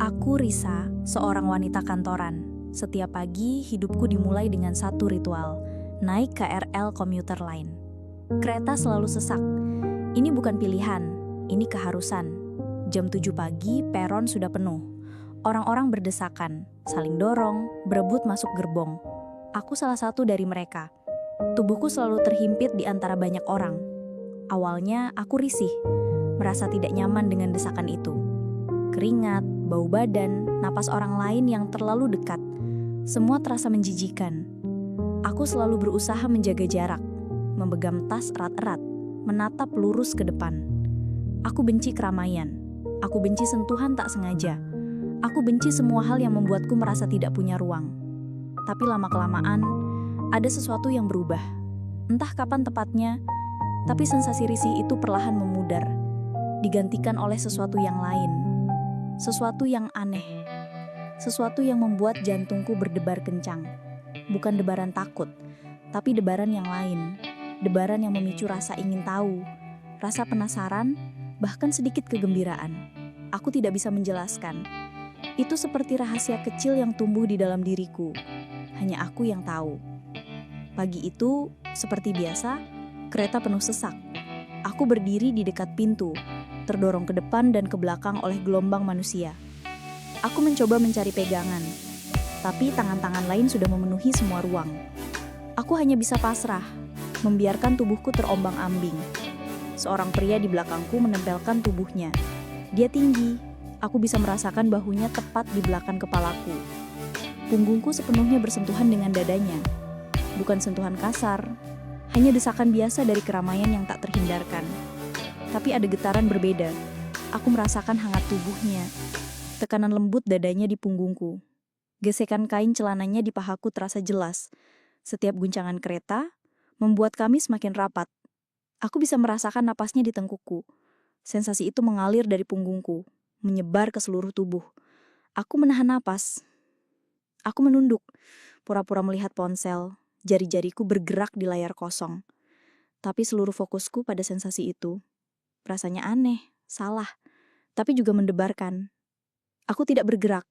Aku Risa, seorang wanita kantoran. Setiap pagi, hidupku dimulai dengan satu ritual, naik KRL komuter lain. Kereta selalu sesak. Ini bukan pilihan, ini keharusan. Jam 7 pagi, peron sudah penuh. Orang-orang berdesakan, saling dorong, berebut masuk gerbong. Aku salah satu dari mereka. Tubuhku selalu terhimpit di antara banyak orang. Awalnya, aku risih, merasa tidak nyaman dengan desakan itu. Keringat, bau badan, napas orang lain yang terlalu dekat. Semua terasa menjijikan. Aku selalu berusaha menjaga jarak, memegang tas erat-erat, menatap lurus ke depan. Aku benci keramaian. Aku benci sentuhan tak sengaja. Aku benci semua hal yang membuatku merasa tidak punya ruang. Tapi lama-kelamaan, ada sesuatu yang berubah. Entah kapan tepatnya, tapi sensasi risih itu perlahan memudar, digantikan oleh sesuatu yang lain. Sesuatu yang aneh, sesuatu yang membuat jantungku berdebar kencang. Bukan debaran takut, tapi debaran yang lain. Debaran yang memicu rasa ingin tahu, rasa penasaran, bahkan sedikit kegembiraan. Aku tidak bisa menjelaskan. Itu seperti rahasia kecil yang tumbuh di dalam diriku. Hanya aku yang tahu. Pagi itu, seperti biasa, kereta penuh sesak. Aku berdiri di dekat pintu, terdorong ke depan dan ke belakang oleh gelombang manusia. Aku mencoba mencari pegangan, tapi tangan-tangan lain sudah memenuhi semua ruang. Aku hanya bisa pasrah, membiarkan tubuhku terombang-ambing. Seorang pria di belakangku menempelkan tubuhnya. Dia tinggi, aku bisa merasakan bahunya tepat di belakang kepalaku. Punggungku sepenuhnya bersentuhan dengan dadanya. Bukan sentuhan kasar, hanya desakan biasa dari keramaian yang tak terhindarkan. Tapi ada getaran berbeda. Aku merasakan hangat tubuhnya, tekanan lembut dadanya di punggungku. Gesekan kain celananya di pahaku terasa jelas. Setiap guncangan kereta membuat kami semakin rapat. Aku bisa merasakan napasnya di tengkukku. Sensasi itu mengalir dari punggungku, menyebar ke seluruh tubuh. Aku menahan napas. Aku menunduk, pura-pura melihat ponsel. Jari-jariku bergerak di layar kosong. Tapi seluruh fokusku pada sensasi itu. Rasanya aneh, salah, tapi juga mendebarkan. Aku tidak bergerak,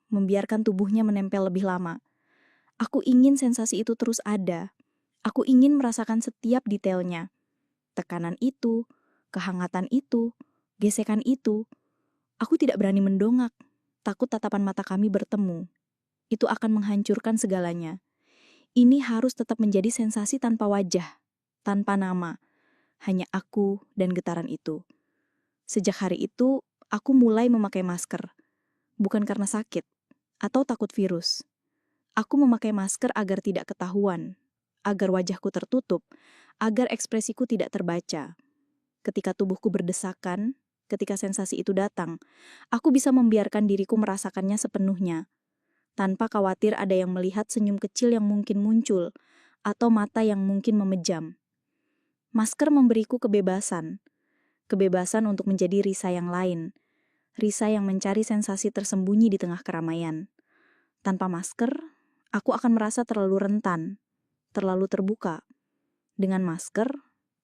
membiarkan tubuhnya menempel lebih lama. Aku ingin sensasi itu terus ada. Aku ingin merasakan setiap detailnya. Tekanan itu, kehangatan itu, gesekan itu. Aku tidak berani mendongak, takut tatapan mata kami bertemu. Itu akan menghancurkan segalanya. Ini harus tetap menjadi sensasi tanpa wajah, tanpa nama. Hanya aku dan getaran itu. Sejak hari itu, aku mulai memakai masker. Bukan karena sakit atau takut virus. Aku memakai masker agar tidak ketahuan, agar wajahku tertutup, agar ekspresiku tidak terbaca. Ketika tubuhku berdesakan, ketika sensasi itu datang, aku bisa membiarkan diriku merasakannya sepenuhnya, tanpa khawatir ada yang melihat senyum kecil yang mungkin muncul, atau mata yang mungkin memejam. Masker memberiku kebebasan. Kebebasan untuk menjadi Risa yang lain. Risa yang mencari sensasi tersembunyi di tengah keramaian. Tanpa masker, aku akan merasa terlalu rentan, terlalu terbuka. Dengan masker,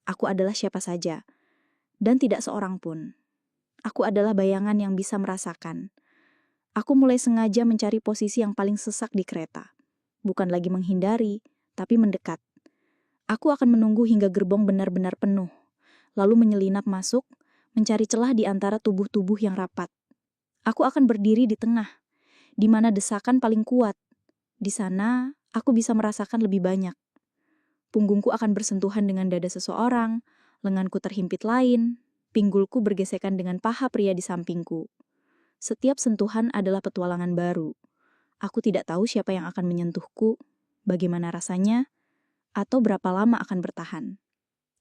aku adalah siapa saja. Dan tidak seorang pun. Aku adalah bayangan yang bisa merasakan. Aku mulai sengaja mencari posisi yang paling sesak di kereta. Bukan lagi menghindari, tapi mendekat. Aku akan menunggu hingga gerbong benar-benar penuh. Lalu menyelinap masuk, mencari celah di antara tubuh-tubuh yang rapat. Aku akan berdiri di tengah, di mana desakan paling kuat. Di sana, aku bisa merasakan lebih banyak. Punggungku akan bersentuhan dengan dada seseorang, lenganku terhimpit lain, pinggulku bergesekan dengan paha pria di sampingku. Setiap sentuhan adalah petualangan baru. Aku tidak tahu siapa yang akan menyentuhku, bagaimana rasanya, atau berapa lama akan bertahan.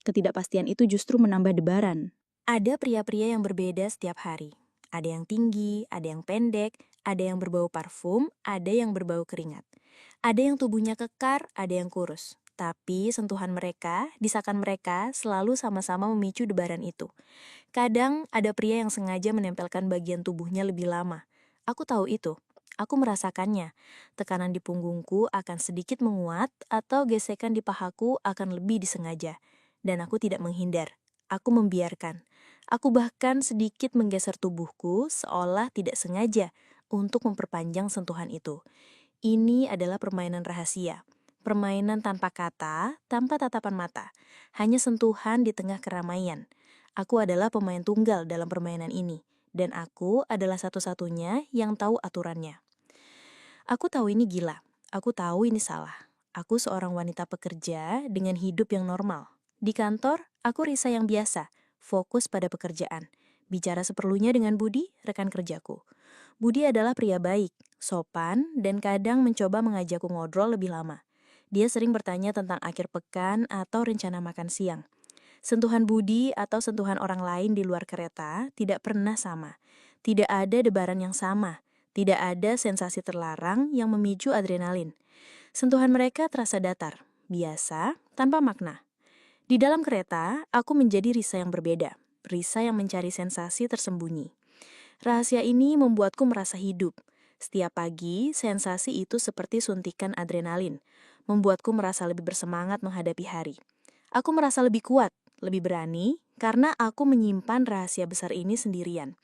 Ketidakpastian itu justru menambah debaran. Ada pria-pria yang berbeda setiap hari. Ada yang tinggi, ada yang pendek, ada yang berbau parfum, ada yang berbau keringat. Ada yang tubuhnya kekar, ada yang kurus. Tapi sentuhan mereka, desakan mereka selalu sama-sama memicu debaran itu. Kadang ada pria yang sengaja menempelkan bagian tubuhnya lebih lama. Aku tahu itu. Aku merasakannya. Tekanan di punggungku akan sedikit menguat atau gesekan di pahaku akan lebih disengaja. Dan aku tidak menghindar. Aku membiarkan. Aku bahkan sedikit menggeser tubuhku seolah tidak sengaja untuk memperpanjang sentuhan itu. Ini adalah permainan rahasia. Permainan tanpa kata, tanpa tatapan mata. Hanya sentuhan di tengah keramaian. Aku adalah pemain tunggal dalam permainan ini. Dan aku adalah satu-satunya yang tahu aturannya. Aku tahu ini gila. Aku tahu ini salah. Aku seorang wanita pekerja dengan hidup yang normal. Di kantor, aku Risa yang biasa, fokus pada pekerjaan. Bicara seperlunya dengan Budi, rekan kerjaku. Budi adalah pria baik, sopan, dan kadang mencoba mengajakku ngobrol lebih lama. Dia sering bertanya tentang akhir pekan atau rencana makan siang. Sentuhan Budi atau sentuhan orang lain di luar kereta tidak pernah sama. Tidak ada debaran yang sama. Tidak ada sensasi terlarang yang memicu adrenalin. Sentuhan mereka terasa datar, biasa, tanpa makna. Di dalam kereta, aku menjadi Risa yang berbeda. Risa yang mencari sensasi tersembunyi. Rahasia ini membuatku merasa hidup. Setiap pagi, sensasi itu seperti suntikan adrenalin, membuatku merasa lebih bersemangat menghadapi hari. Aku merasa lebih kuat, lebih berani, karena aku menyimpan rahasia besar ini sendirian.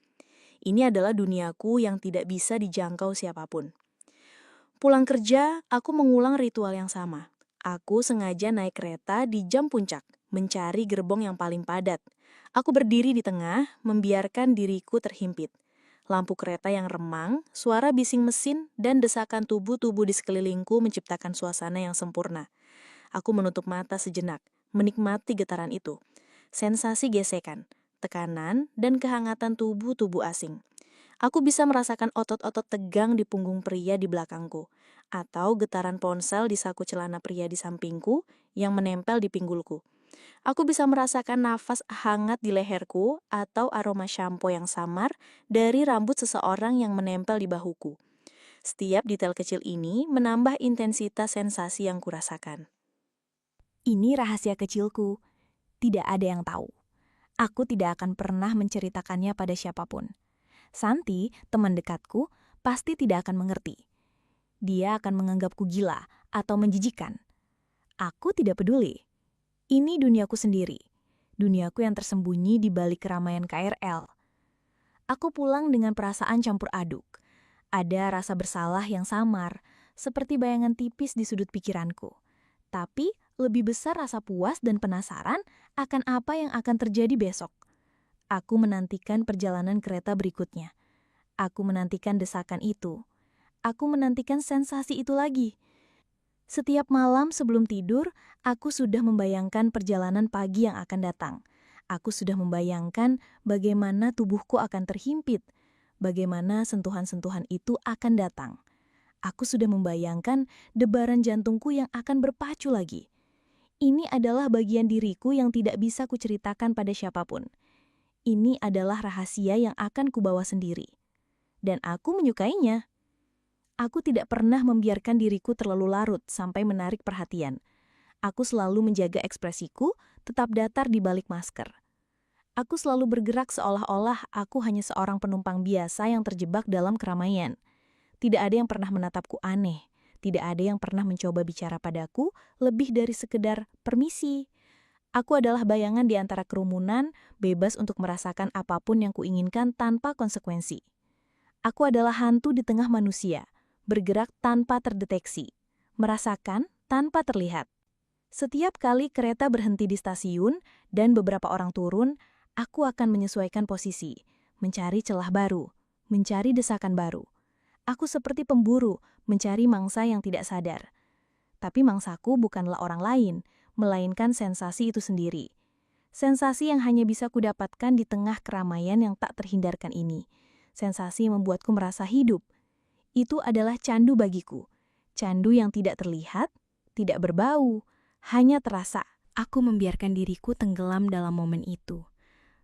Ini adalah duniaku yang tidak bisa dijangkau siapapun. Pulang kerja, aku mengulang ritual yang sama. Aku sengaja naik kereta di jam puncak, mencari gerbong yang paling padat. Aku berdiri di tengah, membiarkan diriku terhimpit. Lampu kereta yang remang, suara bising mesin, dan desakan tubuh-tubuh di sekelilingku menciptakan suasana yang sempurna. Aku menutup mata sejenak, menikmati getaran itu. Sensasi gesekan, tekanan, dan kehangatan tubuh-tubuh asing. Aku bisa merasakan otot-otot tegang di punggung pria di belakangku, atau getaran ponsel di saku celana pria di sampingku yang menempel di pinggulku. Aku bisa merasakan nafas hangat di leherku atau aroma sampo yang samar dari rambut seseorang yang menempel di bahuku. Setiap detail kecil ini menambah intensitas sensasi yang kurasakan. Ini rahasia kecilku. Tidak ada yang tahu. Aku tidak akan pernah menceritakannya pada siapapun. Santi, teman dekatku, pasti tidak akan mengerti. Dia akan menganggapku gila atau menjijikan. Aku tidak peduli. Ini duniaku sendiri. Duniaku yang tersembunyi di balik keramaian KRL. Aku pulang dengan perasaan campur aduk. Ada rasa bersalah yang samar, seperti bayangan tipis di sudut pikiranku. Tapi lebih besar rasa puas dan penasaran akan apa yang akan terjadi besok. Aku menantikan perjalanan kereta berikutnya. Aku menantikan desakan itu. Aku menantikan sensasi itu lagi. Setiap malam sebelum tidur, aku sudah membayangkan perjalanan pagi yang akan datang. Aku sudah membayangkan bagaimana tubuhku akan terhimpit, bagaimana sentuhan-sentuhan itu akan datang. Aku sudah membayangkan debaran jantungku yang akan berpacu lagi. Ini adalah bagian diriku yang tidak bisa kuceritakan pada siapapun. Ini adalah rahasia yang akan kubawa sendiri. Dan aku menyukainya. Aku tidak pernah membiarkan diriku terlalu larut sampai menarik perhatian. Aku selalu menjaga ekspresiku tetap datar di balik masker. Aku selalu bergerak seolah-olah aku hanya seorang penumpang biasa yang terjebak dalam keramaian. Tidak ada yang pernah menatapku aneh. Tidak ada yang pernah mencoba bicara padaku lebih dari sekedar permisi. Aku adalah bayangan di antara kerumunan, bebas untuk merasakan apapun yang kuinginkan tanpa konsekuensi. Aku adalah hantu di tengah manusia, bergerak tanpa terdeteksi, merasakan tanpa terlihat. Setiap kali kereta berhenti di stasiun dan beberapa orang turun, aku akan menyesuaikan posisi, mencari celah baru, mencari desakan baru. Aku seperti pemburu, mencari mangsa yang tidak sadar. Tapi mangsaku bukanlah orang lain, melainkan sensasi itu sendiri. Sensasi yang hanya bisa kudapatkan di tengah keramaian yang tak terhindarkan ini. Sensasi yang membuatku merasa hidup. Itu adalah candu bagiku. Candu yang tidak terlihat, tidak berbau, hanya terasa. Aku membiarkan diriku tenggelam dalam momen itu.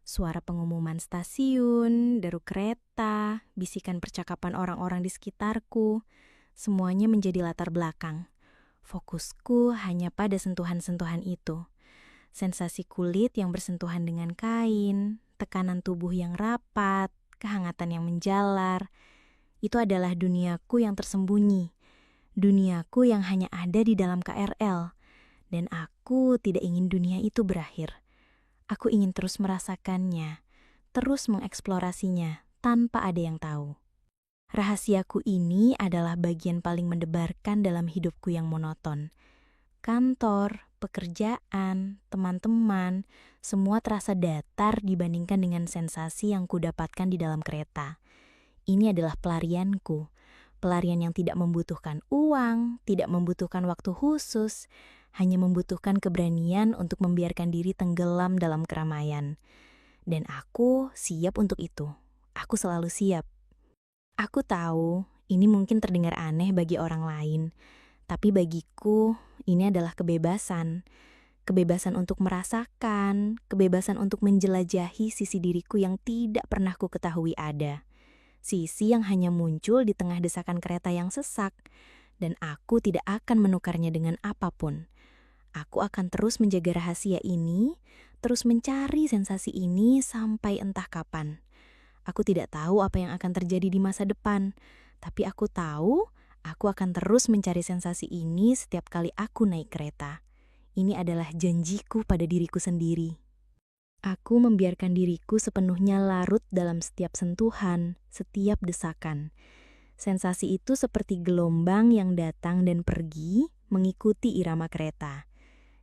Suara pengumuman stasiun, deru kereta, bisikan percakapan orang-orang di sekitarku, semuanya menjadi latar belakang. Fokusku hanya pada sentuhan-sentuhan itu. Sensasi kulit yang bersentuhan dengan kain, tekanan tubuh yang rapat, kehangatan yang menjalar. Itu adalah duniaku yang tersembunyi. Duniaku yang hanya ada di dalam KRL. Dan aku tidak ingin dunia itu berakhir. Aku ingin terus merasakannya, terus mengeksplorasinya tanpa ada yang tahu. Rahasiaku ini adalah bagian paling mendebarkan dalam hidupku yang monoton. Kantor, pekerjaan, teman-teman, semua terasa datar dibandingkan dengan sensasi yang kudapatkan di dalam kereta. Ini adalah pelarianku. Pelarian yang tidak membutuhkan uang, tidak membutuhkan waktu khusus, hanya membutuhkan keberanian untuk membiarkan diri tenggelam dalam keramaian. Dan aku siap untuk itu. Aku selalu siap. Aku tahu ini mungkin terdengar aneh bagi orang lain, tapi bagiku ini adalah kebebasan. Kebebasan untuk merasakan, kebebasan untuk menjelajahi sisi diriku yang tidak pernah ku ketahui ada. Sisi yang hanya muncul di tengah desakan kereta yang sesak, dan aku tidak akan menukarnya dengan apapun. Aku akan terus menjaga rahasia ini, terus mencari sensasi ini sampai entah kapan. Aku tidak tahu apa yang akan terjadi di masa depan, tapi aku tahu aku akan terus mencari sensasi ini setiap kali aku naik kereta. Ini adalah janjiku pada diriku sendiri. Aku membiarkan diriku sepenuhnya larut dalam setiap sentuhan, setiap desakan. Sensasi itu seperti gelombang yang datang dan pergi mengikuti irama kereta.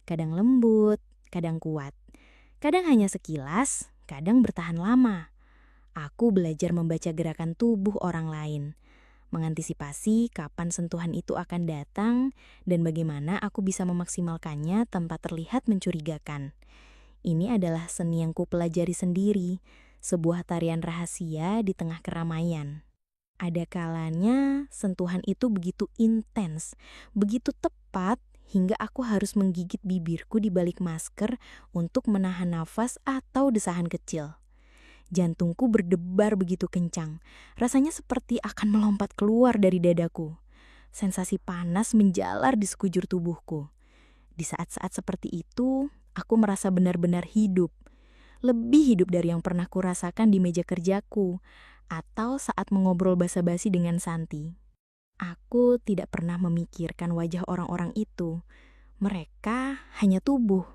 Kadang lembut, kadang kuat. Kadang hanya sekilas, kadang bertahan lama. Aku belajar membaca gerakan tubuh orang lain, mengantisipasi kapan sentuhan itu akan datang dan bagaimana aku bisa memaksimalkannya tanpa terlihat mencurigakan. Ini adalah seni yang kupelajari sendiri, sebuah tarian rahasia di tengah keramaian. Ada kalanya sentuhan itu begitu intens, begitu tepat hingga aku harus menggigit bibirku di balik masker untuk menahan nafas atau desahan kecil. Jantungku berdebar begitu kencang, rasanya seperti akan melompat keluar dari dadaku. Sensasi panas menjalar di sekujur tubuhku. Di saat-saat seperti itu, aku merasa benar-benar hidup. Lebih hidup dari yang pernah kurasakan di meja kerjaku, atau saat mengobrol basa-basi dengan Santi. Aku tidak pernah memikirkan wajah orang-orang itu. Mereka hanya tubuh,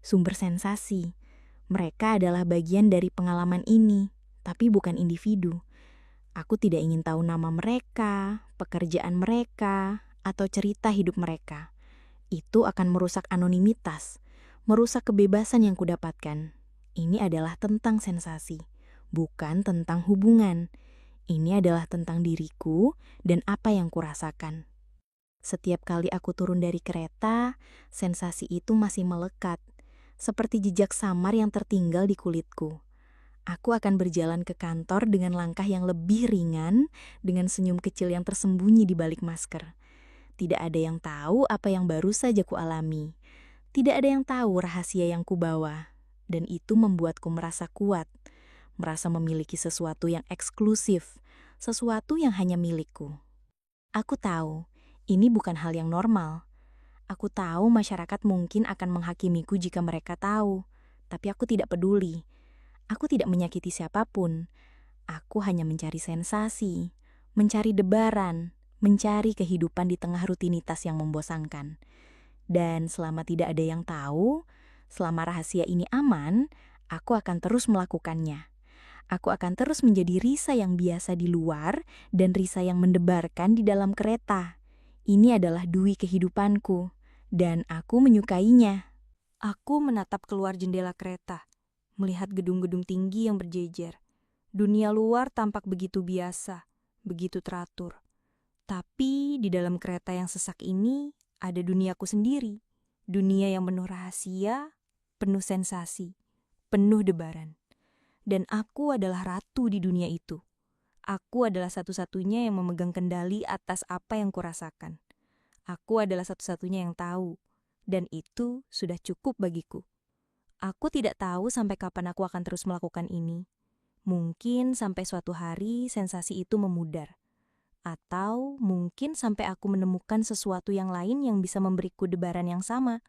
sumber sensasi. Mereka adalah bagian dari pengalaman ini, tapi bukan individu. Aku tidak ingin tahu nama mereka, pekerjaan mereka, atau cerita hidup mereka. Itu akan merusak anonimitas, merusak kebebasan yang kudapatkan. Ini adalah tentang sensasi, bukan tentang hubungan. Ini adalah tentang diriku dan apa yang kurasakan. Setiap kali aku turun dari kereta, sensasi itu masih melekat, seperti jejak samar yang tertinggal di kulitku. Aku akan berjalan ke kantor dengan langkah yang lebih ringan, dengan senyum kecil yang tersembunyi di balik masker. Tidak ada yang tahu apa yang baru saja kualami. Tidak ada yang tahu rahasia yang kubawa. Dan itu membuatku merasa kuat, merasa memiliki sesuatu yang eksklusif, sesuatu yang hanya milikku. Aku tahu, ini bukan hal yang normal. Aku tahu masyarakat mungkin akan menghakimiku jika mereka tahu, tapi aku tidak peduli. Aku tidak menyakiti siapapun. Aku hanya mencari sensasi, mencari debaran, mencari kehidupan di tengah rutinitas yang membosankan. Dan selama tidak ada yang tahu, selama rahasia ini aman, aku akan terus melakukannya. Aku akan terus menjadi Risa yang biasa di luar dan Risa yang mendebarkan di dalam kereta. Ini adalah dui kehidupanku. Dan aku menyukainya. Aku menatap keluar jendela kereta, melihat gedung-gedung tinggi yang berjejer. Dunia luar tampak begitu biasa, begitu teratur. Tapi di dalam kereta yang sesak ini, ada duniaku sendiri. Dunia yang penuh rahasia, penuh sensasi, penuh debaran. Dan aku adalah ratu di dunia itu. Aku adalah satu-satunya yang memegang kendali atas apa yang kurasakan. Aku adalah satu-satunya yang tahu, dan itu sudah cukup bagiku. Aku tidak tahu sampai kapan aku akan terus melakukan ini. Mungkin sampai suatu hari sensasi itu memudar. Atau mungkin sampai aku menemukan sesuatu yang lain yang bisa memberiku debaran yang sama.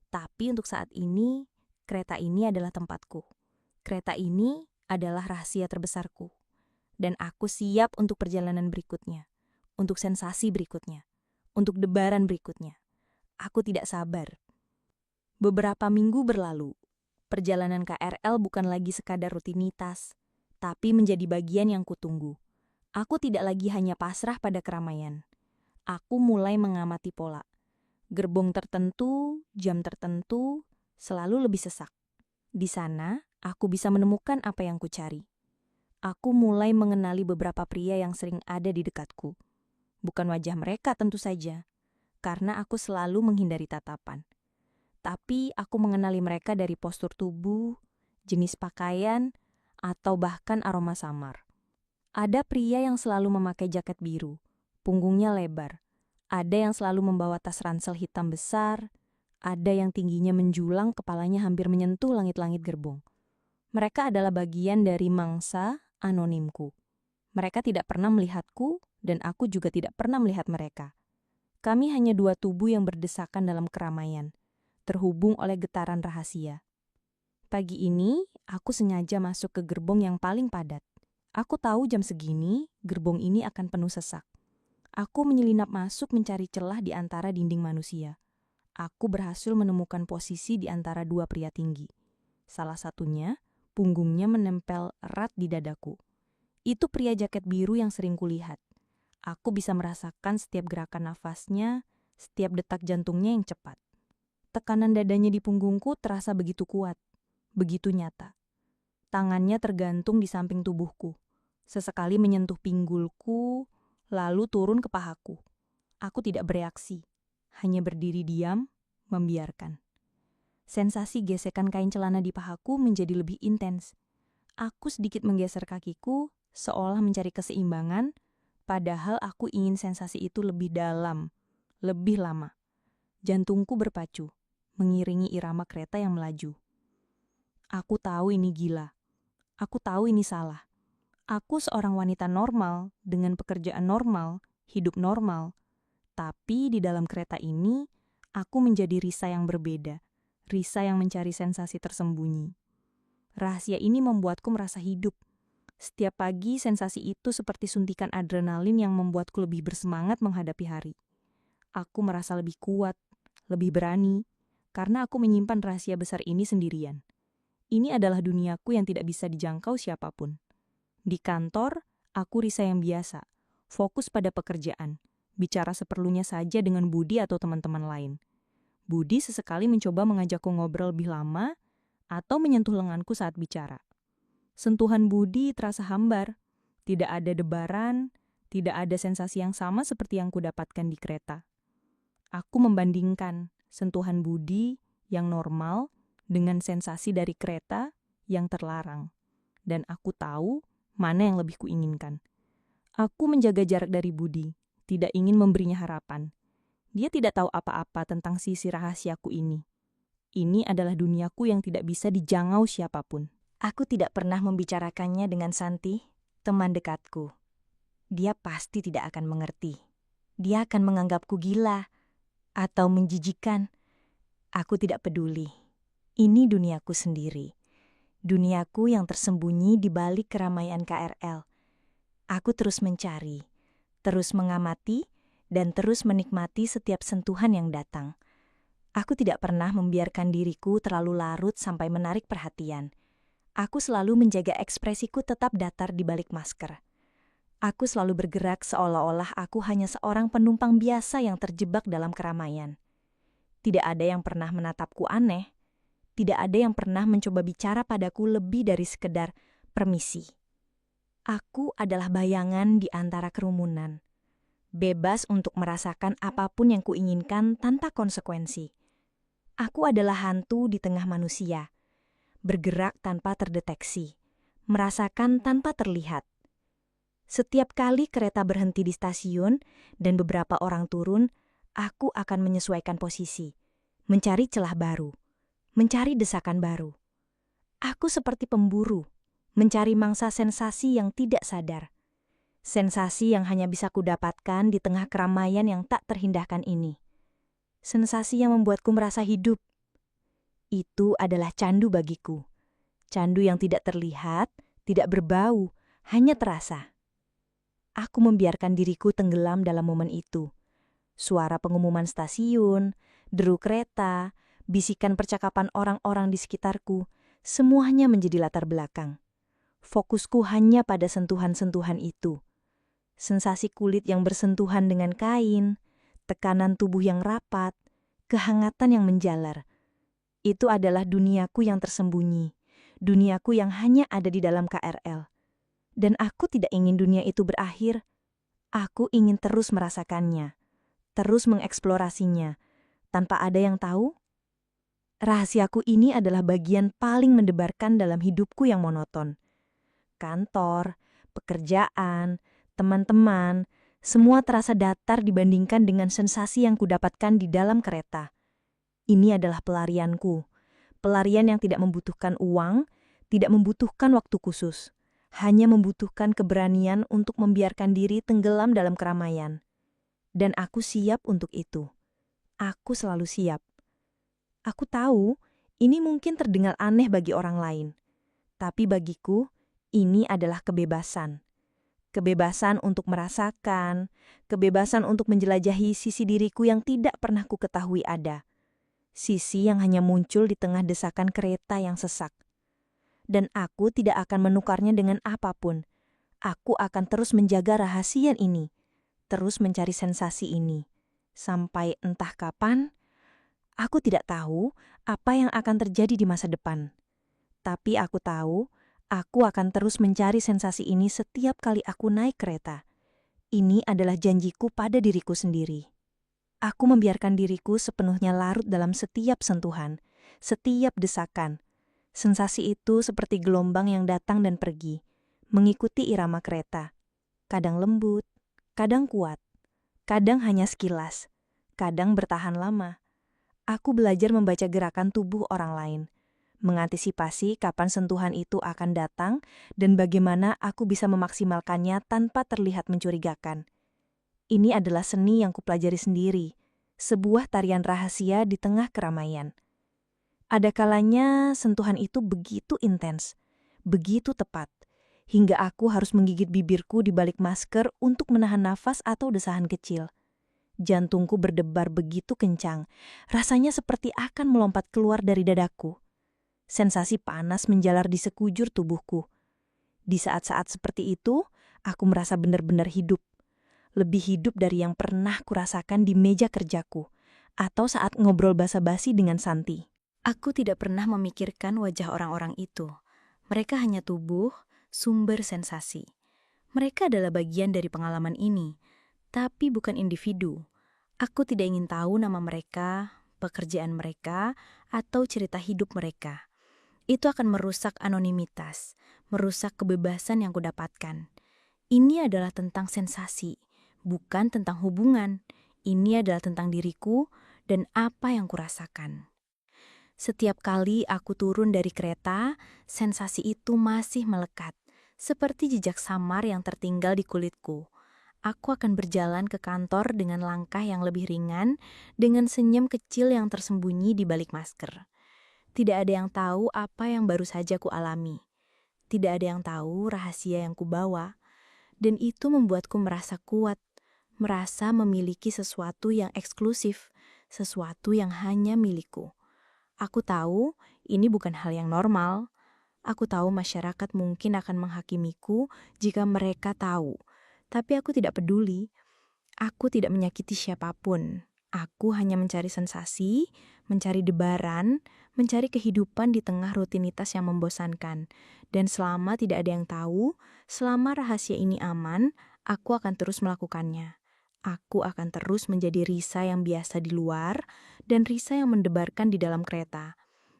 Tapi untuk saat ini, kereta ini adalah tempatku. Kereta ini adalah rahasia terbesarku. Dan aku siap untuk perjalanan berikutnya, untuk sensasi berikutnya, untuk debaran berikutnya. Aku tidak sabar. Beberapa minggu berlalu. Perjalanan KRL bukan lagi sekadar rutinitas, tapi menjadi bagian yang kutunggu. Aku tidak lagi hanya pasrah pada keramaian. Aku mulai mengamati pola. Gerbong tertentu, jam tertentu, selalu lebih sesak. Di sana, aku bisa menemukan apa yang kucari. Aku mulai mengenali beberapa pria yang sering ada di dekatku. Bukan wajah mereka tentu saja, karena aku selalu menghindari tatapan. Tapi aku mengenali mereka dari postur tubuh, jenis pakaian, atau bahkan aroma samar. Ada pria yang selalu memakai jaket biru, punggungnya lebar. Ada yang selalu membawa tas ransel hitam besar. Ada yang tingginya menjulang, kepalanya hampir menyentuh langit-langit gerbong. Mereka adalah bagian dari mangsa anonimku. Mereka tidak pernah melihatku, dan aku juga tidak pernah melihat mereka. Kami hanya dua tubuh yang berdesakan dalam keramaian, terhubung oleh getaran rahasia. Pagi ini, aku sengaja masuk ke gerbong yang paling padat. Aku tahu jam segini, gerbong ini akan penuh sesak. Aku menyelinap masuk mencari celah di antara dinding manusia. Aku berhasil menemukan posisi di antara dua pria tinggi. Salah satunya, punggungnya menempel erat di dadaku. Itu pria jaket biru yang sering kulihat. Aku bisa merasakan setiap gerakan nafasnya, setiap detak jantungnya yang cepat. Tekanan dadanya di punggungku terasa begitu kuat, begitu nyata. Tangannya tergantung di samping tubuhku. Sesekali menyentuh pinggulku, lalu turun ke pahaku. Aku tidak bereaksi, hanya berdiri diam, membiarkan. Sensasi gesekan kain celana di pahaku menjadi lebih intens. Aku sedikit menggeser kakiku, seolah mencari keseimbangan, padahal aku ingin sensasi itu lebih dalam, lebih lama. Jantungku berpacu, mengiringi irama kereta yang melaju. Aku tahu ini gila. Aku tahu ini salah. Aku seorang wanita normal, dengan pekerjaan normal, hidup normal. Tapi di dalam kereta ini, aku menjadi Risa yang berbeda. Risa yang mencari sensasi tersembunyi. Rahasia ini membuatku merasa hidup. Setiap pagi, sensasi itu seperti suntikan adrenalin yang membuatku lebih bersemangat menghadapi hari. Aku merasa lebih kuat, lebih berani, karena aku menyimpan rahasia besar ini sendirian. Ini adalah duniaku yang tidak bisa dijangkau siapapun. Di kantor, aku Risa yang biasa, fokus pada pekerjaan, bicara seperlunya saja dengan Budi atau teman-teman lain. Budi sesekali mencoba mengajakku ngobrol lebih lama atau menyentuh lenganku saat bicara. Sentuhan Budi terasa hambar, tidak ada debaran, tidak ada sensasi yang sama seperti yang kudapatkan di kereta. Aku membandingkan sentuhan Budi yang normal dengan sensasi dari kereta yang terlarang. Dan aku tahu mana yang lebih kuinginkan. Aku menjaga jarak dari Budi, tidak ingin memberinya harapan. Dia tidak tahu apa-apa tentang sisi rahasiaku ini. Ini adalah duniaku yang tidak bisa dijangkau siapapun. Aku tidak pernah membicarakannya dengan Santi, teman dekatku. Dia pasti tidak akan mengerti. Dia akan menganggapku gila atau menjijikan. Aku tidak peduli. Ini duniaku sendiri. Duniaku yang tersembunyi di balik keramaian KRL. Aku terus mencari, terus mengamati, dan terus menikmati setiap sentuhan yang datang. Aku tidak pernah membiarkan diriku terlalu larut sampai menarik perhatian. Aku selalu menjaga ekspresiku tetap datar di balik masker. Aku selalu bergerak seolah-olah aku hanya seorang penumpang biasa yang terjebak dalam keramaian. Tidak ada yang pernah menatapku aneh. Tidak ada yang pernah mencoba bicara padaku lebih dari sekedar permisi. Aku adalah bayangan di antara kerumunan. Bebas untuk merasakan apapun yang kuinginkan tanpa konsekuensi. Aku adalah hantu di tengah manusia. Bergerak tanpa terdeteksi. Merasakan tanpa terlihat. Setiap kali kereta berhenti di stasiun dan beberapa orang turun, aku akan menyesuaikan posisi. Mencari celah baru. Mencari desakan baru. Aku seperti pemburu, mencari mangsa sensasi yang tidak sadar. Sensasi yang hanya bisa kudapatkan di tengah keramaian yang tak terhindarkan ini. Sensasi yang membuatku merasa hidup. Itu adalah candu bagiku. Candu yang tidak terlihat, tidak berbau, hanya terasa. Aku membiarkan diriku tenggelam dalam momen itu. Suara pengumuman stasiun, deru kereta, bisikan percakapan orang-orang di sekitarku, Semuanya menjadi latar belakang. Fokusku hanya pada sentuhan-sentuhan itu. Sensasi kulit yang bersentuhan dengan kain, tekanan tubuh yang rapat, kehangatan yang menjalar. Itu adalah duniaku yang tersembunyi, duniaku yang hanya ada di dalam KRL. Dan aku tidak ingin dunia itu berakhir. Aku ingin terus merasakannya, terus mengeksplorasinya, tanpa ada yang tahu. Rahasiaku ini adalah bagian paling mendebarkan dalam hidupku yang monoton. Kantor, pekerjaan, teman-teman, semua terasa datar dibandingkan dengan sensasi yang kudapatkan di dalam kereta. Ini adalah pelarianku. Pelarian yang tidak membutuhkan uang, tidak membutuhkan waktu khusus. Hanya membutuhkan keberanian untuk membiarkan diri tenggelam dalam keramaian. Dan aku siap untuk itu. Aku selalu siap. Aku tahu, ini mungkin terdengar aneh bagi orang lain. Tapi bagiku, ini adalah kebebasan. Kebebasan untuk merasakan, kebebasan untuk menjelajahi sisi diriku yang tidak pernah ku ketahui ada. Sisi yang hanya muncul di tengah desakan kereta yang sesak. Dan aku tidak akan menukarnya dengan apapun. Aku akan terus menjaga rahasia ini, terus mencari sensasi ini. Sampai entah kapan, aku tidak tahu apa yang akan terjadi di masa depan. Tapi aku tahu, aku akan terus mencari sensasi ini setiap kali aku naik kereta. Ini adalah janjiku pada diriku sendiri. Aku membiarkan diriku sepenuhnya larut dalam setiap sentuhan, setiap desakan. Sensasi itu seperti gelombang yang datang dan pergi, mengikuti irama kereta. Kadang lembut, kadang kuat, kadang hanya sekilas, kadang bertahan lama. Aku belajar membaca gerakan tubuh orang lain, mengantisipasi kapan sentuhan itu akan datang dan bagaimana aku bisa memaksimalkannya tanpa terlihat mencurigakan. Ini adalah seni yang kupelajari sendiri, sebuah tarian rahasia di tengah keramaian. Ada kalanya sentuhan itu begitu intens, begitu tepat, hingga aku harus menggigit bibirku di balik masker untuk menahan nafas atau desahan kecil. Jantungku berdebar begitu kencang, rasanya seperti akan melompat keluar dari dadaku. Sensasi panas menjalar di sekujur tubuhku. Di saat-saat seperti itu, aku merasa benar-benar hidup. Lebih hidup dari yang pernah kurasakan di meja kerjaku, atau saat ngobrol basa-basi dengan Santi. Aku tidak pernah memikirkan wajah orang-orang itu. Mereka hanya tubuh, sumber sensasi. Mereka adalah bagian dari pengalaman ini, tapi bukan individu. Aku tidak ingin tahu nama mereka, pekerjaan mereka, atau cerita hidup mereka. Itu akan merusak anonimitas, merusak kebebasan yang kudapatkan. Ini adalah tentang sensasi, bukan tentang hubungan. Ini adalah tentang diriku dan apa yang kurasakan. Setiap kali aku turun dari kereta, sensasi itu masih melekat, seperti jejak samar yang tertinggal di kulitku. Aku akan berjalan ke kantor dengan langkah yang lebih ringan, dengan senyum kecil yang tersembunyi di balik masker. Tidak ada yang tahu apa yang baru saja ku alami. Tidak ada yang tahu rahasia yang kubawa. Dan itu membuatku merasa kuat, merasa memiliki sesuatu yang eksklusif, sesuatu yang hanya milikku. Aku tahu ini bukan hal yang normal. Aku tahu masyarakat mungkin akan menghakimiku jika mereka tahu. Tapi aku tidak peduli. Aku tidak menyakiti siapapun. Aku hanya mencari sensasi, mencari debaran, mencari kehidupan di tengah rutinitas yang membosankan. Dan selama tidak ada yang tahu, selama rahasia ini aman, aku akan terus melakukannya. Aku akan terus menjadi Risa yang biasa di luar dan Risa yang mendebarkan di dalam kereta.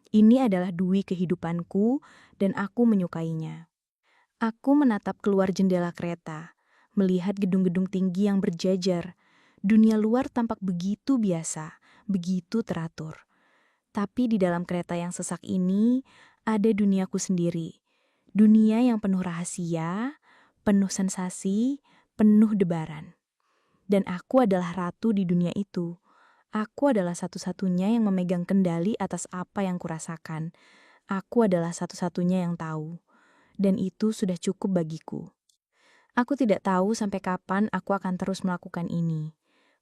Ini adalah dui kehidupanku dan aku menyukainya. Aku menatap keluar jendela kereta, melihat gedung-gedung tinggi yang berjajar. Dunia luar tampak begitu biasa, begitu teratur. Tapi di dalam kereta yang sesak ini, ada duniaku sendiri. Dunia yang penuh rahasia, penuh sensasi, penuh debaran. Dan aku adalah ratu di dunia itu. Aku adalah satu-satunya yang memegang kendali atas apa yang kurasakan. Aku adalah satu-satunya yang tahu. Dan itu sudah cukup bagiku. Aku tidak tahu sampai kapan aku akan terus melakukan ini.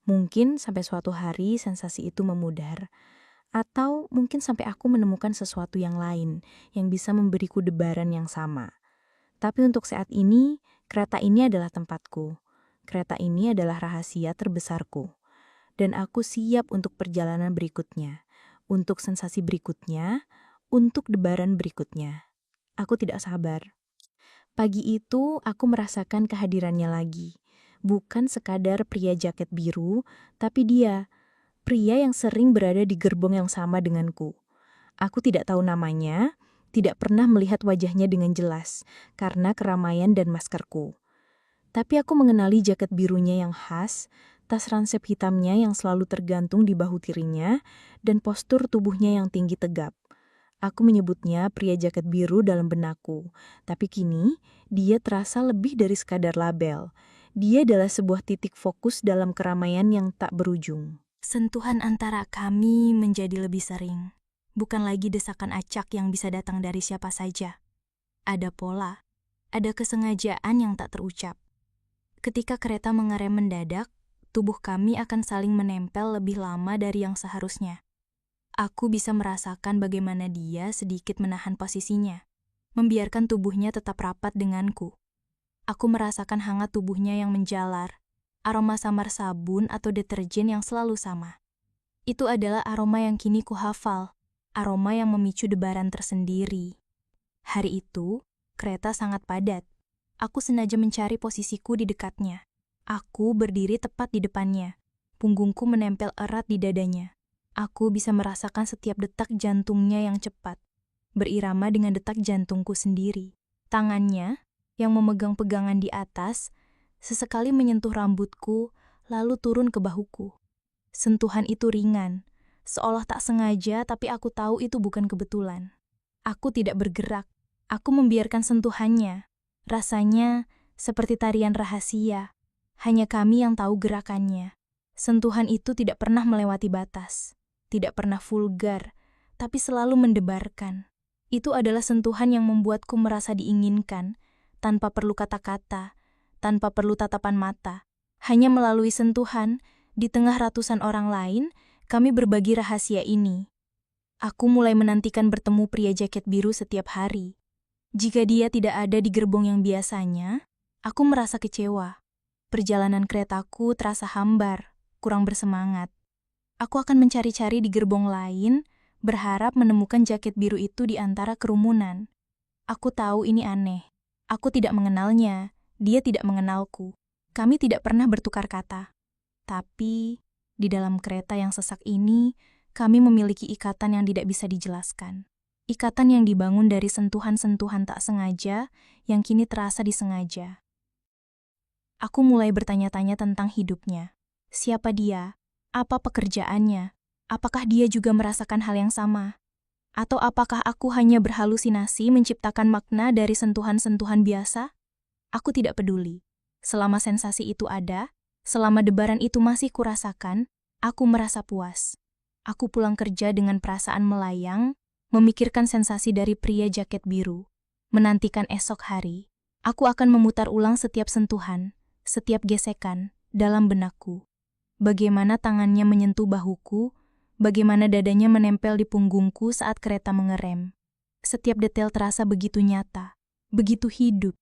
Mungkin sampai suatu hari sensasi itu memudar. Atau mungkin sampai aku menemukan sesuatu yang lain yang bisa memberiku debaran yang sama. Tapi untuk saat ini, kereta ini adalah tempatku. Kereta ini adalah rahasia terbesarku. Dan aku siap untuk perjalanan berikutnya, untuk sensasi berikutnya, untuk debaran berikutnya. Aku tidak sabar. Pagi itu aku merasakan kehadirannya lagi. Bukan sekadar pria jaket biru, tapi dia, pria yang sering berada di gerbong yang sama denganku. Aku tidak tahu namanya, tidak pernah melihat wajahnya dengan jelas, karena keramaian dan maskerku. Tapi aku mengenali jaket birunya yang khas, tas ransep hitamnya yang selalu tergantung di bahu tirinya, dan postur tubuhnya yang tinggi tegap. Aku menyebutnya pria jaket biru dalam benakku, tapi kini dia terasa lebih dari sekadar label. Dia adalah sebuah titik fokus dalam keramaian yang tak berujung. Sentuhan antara kami menjadi lebih sering. Bukan lagi desakan acak yang bisa datang dari siapa saja. Ada pola, ada kesengajaan yang tak terucap. Ketika kereta mengerem mendadak, tubuh kami akan saling menempel lebih lama dari yang seharusnya. Aku bisa merasakan bagaimana dia sedikit menahan posisinya, membiarkan tubuhnya tetap rapat denganku. Aku merasakan hangat tubuhnya yang menjalar, aroma samar sabun atau deterjen yang selalu sama. Itu adalah aroma yang kini kuhafal, aroma yang memicu debaran tersendiri. Hari itu, kereta sangat padat. Aku sengaja mencari posisiku di dekatnya. Aku berdiri tepat di depannya. Punggungku menempel erat di dadanya. Aku bisa merasakan setiap detak jantungnya yang cepat, berirama dengan detak jantungku sendiri. Tangannya, yang memegang pegangan di atas, sesekali menyentuh rambutku, lalu turun ke bahuku. Sentuhan itu ringan, seolah tak sengaja, tapi aku tahu itu bukan kebetulan. Aku tidak bergerak. Aku membiarkan sentuhannya. Rasanya seperti tarian rahasia. Hanya kami yang tahu gerakannya. Sentuhan itu tidak pernah melewati batas. Tidak pernah vulgar, tapi selalu mendebarkan. Itu adalah sentuhan yang membuatku merasa diinginkan, tanpa perlu kata-kata, tanpa perlu tatapan mata. Hanya melalui sentuhan, di tengah ratusan orang lain, kami berbagi rahasia ini. Aku mulai menantikan bertemu pria jaket biru setiap hari. Jika dia tidak ada di gerbong yang biasanya, aku merasa kecewa. Perjalanan keretaku terasa hambar, kurang bersemangat. Aku akan mencari-cari di gerbong lain, berharap menemukan jaket biru itu di antara kerumunan. Aku tahu ini aneh. Aku tidak mengenalnya, dia tidak mengenalku. Kami tidak pernah bertukar kata. Tapi, di dalam kereta yang sesak ini, kami memiliki ikatan yang tidak bisa dijelaskan. Ikatan yang dibangun dari sentuhan-sentuhan tak sengaja yang kini terasa disengaja. Aku mulai bertanya-tanya tentang hidupnya. Siapa dia? Apa pekerjaannya? Apakah dia juga merasakan hal yang sama? Atau apakah aku hanya berhalusinasi menciptakan makna dari sentuhan-sentuhan biasa? Aku tidak peduli. Selama sensasi itu ada, selama debaran itu masih kurasakan, aku merasa puas. Aku pulang kerja dengan perasaan melayang, memikirkan sensasi dari pria jaket biru. Menantikan esok hari, aku akan memutar ulang setiap sentuhan, setiap gesekan dalam benakku. Bagaimana tangannya menyentuh bahuku, bagaimana dadanya menempel di punggungku saat kereta mengerem. Setiap detail terasa begitu nyata, begitu hidup.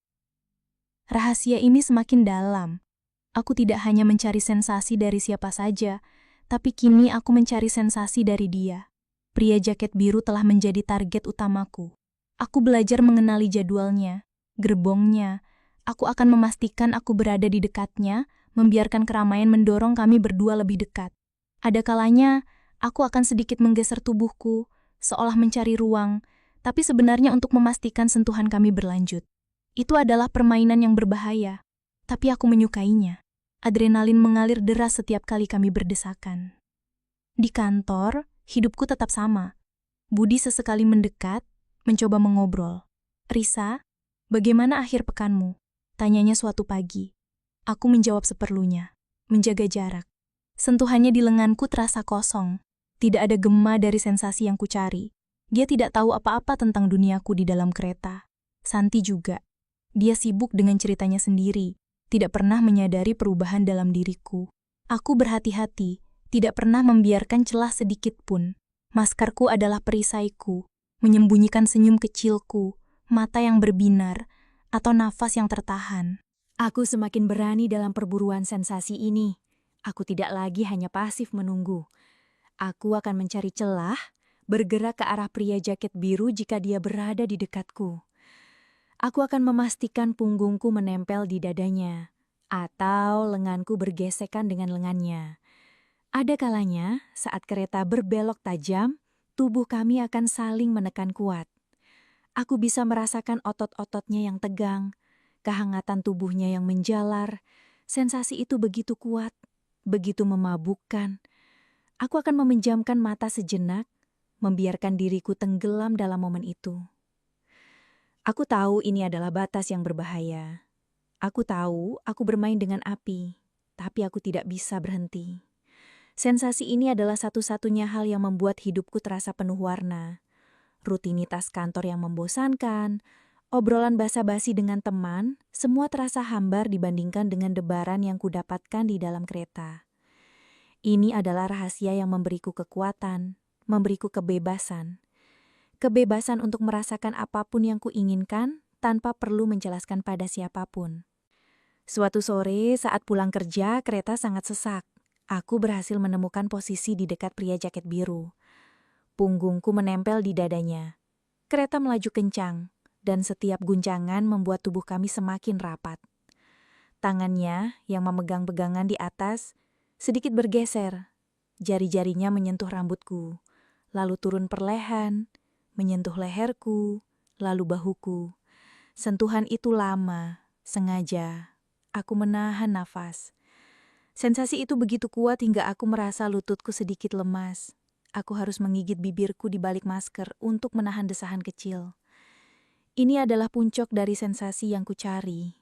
Rahasia ini semakin dalam. Aku tidak hanya mencari sensasi dari siapa saja, tapi kini aku mencari sensasi dari dia. Pria jaket biru telah menjadi target utamaku. Aku belajar mengenali jadwalnya, gerbongnya. Aku akan memastikan aku berada di dekatnya, membiarkan keramaian mendorong kami berdua lebih dekat. Ada kalanya, aku akan sedikit menggeser tubuhku, seolah mencari ruang, tapi sebenarnya untuk memastikan sentuhan kami berlanjut. Itu adalah permainan yang berbahaya, tapi aku menyukainya. Adrenalin mengalir deras setiap kali kami berdesakan. Di kantor, hidupku tetap sama. Budi sesekali mendekat, mencoba mengobrol. "Risa, bagaimana akhir pekanmu?" Tanyanya suatu pagi. Aku menjawab seperlunya, menjaga jarak. Sentuhannya di lenganku terasa kosong. Tidak ada gema dari sensasi yang kucari. Dia tidak tahu apa-apa tentang duniaku di dalam kereta. Santi juga. Dia sibuk dengan ceritanya sendiri, tidak pernah menyadari perubahan dalam diriku. Aku berhati-hati, tidak pernah membiarkan celah sedikit pun. Maskerku adalah perisaiku, menyembunyikan senyum kecilku, mata yang berbinar, atau nafas yang tertahan. Aku semakin berani dalam perburuan sensasi ini. Aku tidak lagi hanya pasif menunggu. Aku akan mencari celah, bergerak ke arah pria jaket biru jika dia berada di dekatku. Aku akan memastikan punggungku menempel di dadanya, atau lenganku bergesekan dengan lengannya. Ada kalanya, saat kereta berbelok tajam, tubuh kami akan saling menekan kuat. Aku bisa merasakan otot-ototnya yang tegang, kehangatan tubuhnya yang menjalar. Sensasi itu begitu kuat, begitu memabukkan. Aku akan memejamkan mata sejenak, membiarkan diriku tenggelam dalam momen itu. Aku tahu ini adalah batas yang berbahaya. Aku tahu aku bermain dengan api, tapi aku tidak bisa berhenti. Sensasi ini adalah satu-satunya hal yang membuat hidupku terasa penuh warna. Rutinitas kantor yang membosankan, obrolan basa-basi dengan teman, semua terasa hambar dibandingkan dengan debaran yang kudapatkan di dalam kereta. Ini adalah rahasia yang memberiku kekuatan, memberiku kebebasan. Kebebasan untuk merasakan apapun yang kuinginkan tanpa perlu menjelaskan pada siapapun. Suatu sore saat pulang kerja, kereta sangat sesak. Aku berhasil menemukan posisi di dekat pria jaket biru. Punggungku menempel di dadanya. Kereta melaju kencang, dan setiap guncangan membuat tubuh kami semakin rapat. Tangannya yang memegang pegangan di atas sedikit bergeser. Jari-jarinya menyentuh rambutku, lalu turun perlahan, menyentuh leherku, lalu bahuku. Sentuhan itu lama, sengaja. Aku menahan nafas. Sensasi itu begitu kuat hingga aku merasa lututku sedikit lemas. Aku harus menggigit bibirku di balik masker untuk menahan desahan kecil. Ini adalah puncak dari sensasi yang kucari.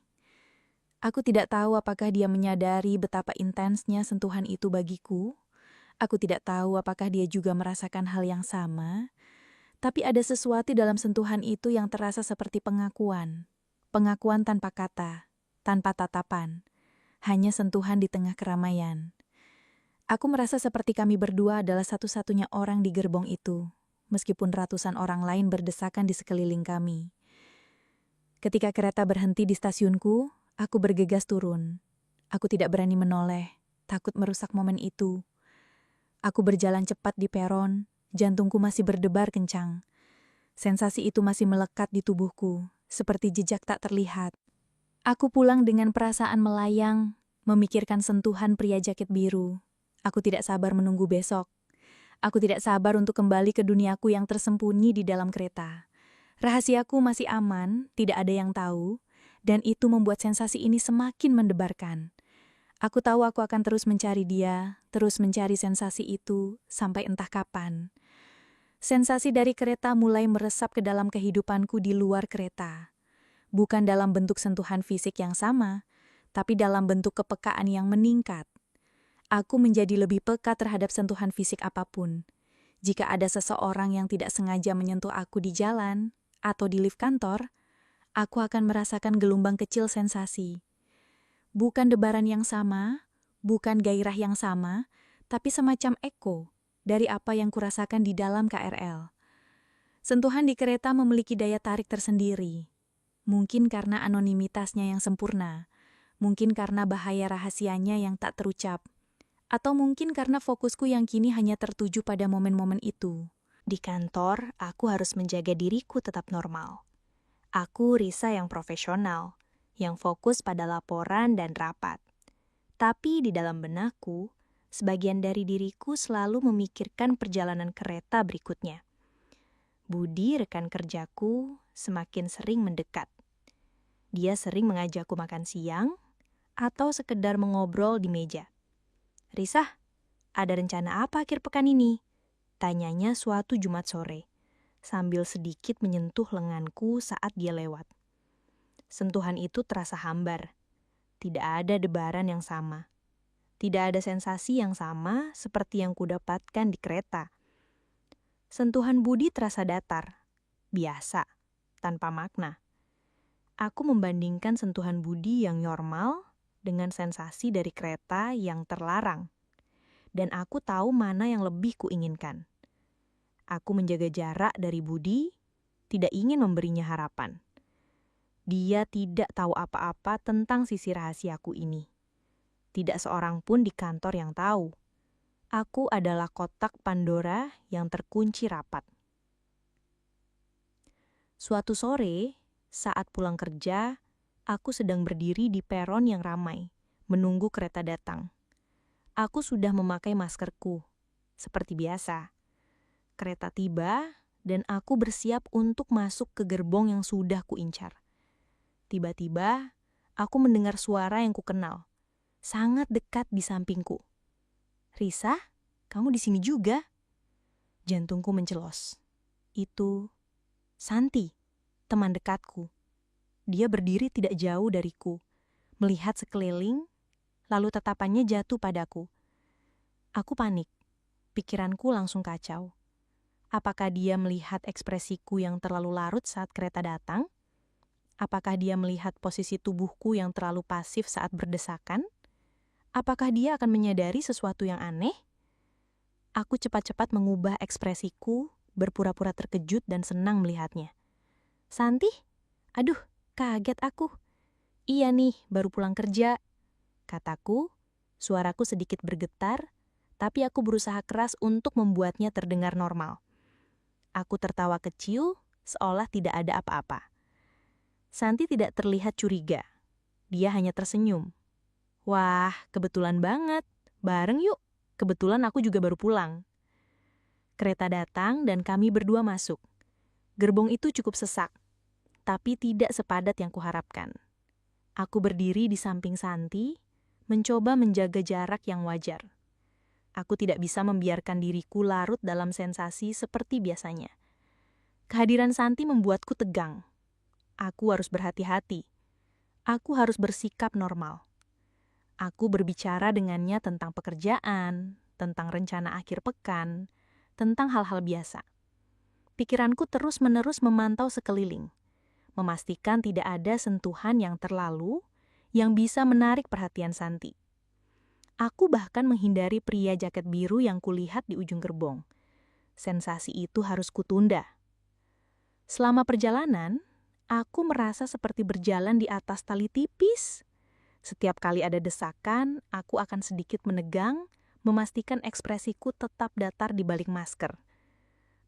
Aku tidak tahu apakah dia menyadari betapa intensnya sentuhan itu bagiku. Aku tidak tahu apakah dia juga merasakan hal yang sama. Tapi ada sesuatu dalam sentuhan itu yang terasa seperti pengakuan. Pengakuan tanpa kata, tanpa tatapan. Hanya sentuhan di tengah keramaian. Aku merasa seperti kami berdua adalah satu-satunya orang di gerbong itu, meskipun ratusan orang lain berdesakan di sekeliling kami. Ketika kereta berhenti di stasiunku, aku bergegas turun. Aku tidak berani menoleh, takut merusak momen itu. Aku berjalan cepat di peron, jantungku masih berdebar kencang. Sensasi itu masih melekat di tubuhku, seperti jejak tak terlihat. Aku pulang dengan perasaan melayang, memikirkan sentuhan pria jaket biru. Aku tidak sabar menunggu besok. Aku tidak sabar untuk kembali ke duniaku yang tersembunyi di dalam kereta. Rahasiaku masih aman, tidak ada yang tahu, dan itu membuat sensasi ini semakin mendebarkan. Aku tahu aku akan terus mencari dia, terus mencari sensasi itu, sampai entah kapan. Sensasi dari kereta mulai meresap ke dalam kehidupanku di luar kereta. Bukan dalam bentuk sentuhan fisik yang sama, tapi dalam bentuk kepekaan yang meningkat. Aku menjadi lebih peka terhadap sentuhan fisik apapun. Jika ada seseorang yang tidak sengaja menyentuh aku di jalan atau di lift kantor, aku akan merasakan gelombang kecil sensasi. Bukan debaran yang sama, bukan gairah yang sama, tapi semacam eko dari apa yang kurasakan di dalam KRL. Sentuhan di kereta memiliki daya tarik tersendiri. Mungkin karena anonimitasnya yang sempurna, mungkin karena bahaya rahasianya yang tak terucap, atau mungkin karena fokusku yang kini hanya tertuju pada momen-momen itu. Di kantor, aku harus menjaga diriku tetap normal. Aku Risa yang profesional, yang fokus pada laporan dan rapat. Tapi di dalam benakku, sebagian dari diriku selalu memikirkan perjalanan kereta berikutnya. Budi, rekan kerjaku, semakin sering mendekat. Dia sering mengajakku makan siang atau sekedar mengobrol di meja. "Risa, ada rencana apa akhir pekan ini?" Tanyanya suatu Jumat sore, sambil sedikit menyentuh lenganku saat dia lewat. Sentuhan itu terasa hambar. Tidak ada debaran yang sama. Tidak ada sensasi yang sama seperti yang kudapatkan di kereta. Sentuhan Budi terasa datar, biasa, tanpa makna. Aku membandingkan sentuhan Budi yang normal dengan sensasi dari kereta yang terlarang. Dan aku tahu mana yang lebih kuinginkan. Aku menjaga jarak dari Budi, tidak ingin memberinya harapan. Dia tidak tahu apa-apa tentang sisi rahasiaku ini. Tidak seorang pun di kantor yang tahu. Aku adalah kotak Pandora yang terkunci rapat. Suatu sore, saat pulang kerja, aku sedang berdiri di peron yang ramai, menunggu kereta datang. Aku sudah memakai maskerku, seperti biasa. Kereta tiba, dan aku bersiap untuk masuk ke gerbong yang sudah kuincar. Tiba-tiba, aku mendengar suara yang kukenal, sangat dekat di sampingku. "Risa, kamu di sini juga?" Jantungku mencelos. Itu Santi, teman dekatku. Dia berdiri tidak jauh dariku, melihat sekeliling, lalu tatapannya jatuh padaku. Aku panik, pikiranku langsung kacau. Apakah dia melihat ekspresiku yang terlalu larut saat kereta datang? Apakah dia melihat posisi tubuhku yang terlalu pasif saat berdesakan? Apakah dia akan menyadari sesuatu yang aneh? Aku cepat-cepat mengubah ekspresiku, berpura-pura terkejut dan senang melihatnya. "Santi? Aduh, kaget aku." "Iya nih, baru pulang kerja," kataku. Suaraku sedikit bergetar, tapi aku berusaha keras untuk membuatnya terdengar normal. Aku tertawa kecil, seolah tidak ada apa-apa. Santi tidak terlihat curiga. Dia hanya tersenyum. "Wah, kebetulan banget. Bareng yuk. Kebetulan aku juga baru pulang." Kereta datang dan kami berdua masuk. Gerbong itu cukup sesak, tapi tidak sepadat yang kuharapkan. Aku berdiri di samping Santi, mencoba menjaga jarak yang wajar. Aku tidak bisa membiarkan diriku larut dalam sensasi seperti biasanya. Kehadiran Santi membuatku tegang. Aku harus berhati-hati. Aku harus bersikap normal. Aku berbicara dengannya tentang pekerjaan, tentang rencana akhir pekan, tentang hal-hal biasa. Pikiranku terus-menerus memantau sekeliling, memastikan tidak ada sentuhan yang terlalu yang bisa menarik perhatian Santi. Aku bahkan menghindari pria jaket biru yang kulihat di ujung gerbong. Sensasi itu harus kutunda. Selama perjalanan, aku merasa seperti berjalan di atas tali tipis. Setiap kali ada desakan, aku akan sedikit menegang, memastikan ekspresiku tetap datar di balik masker.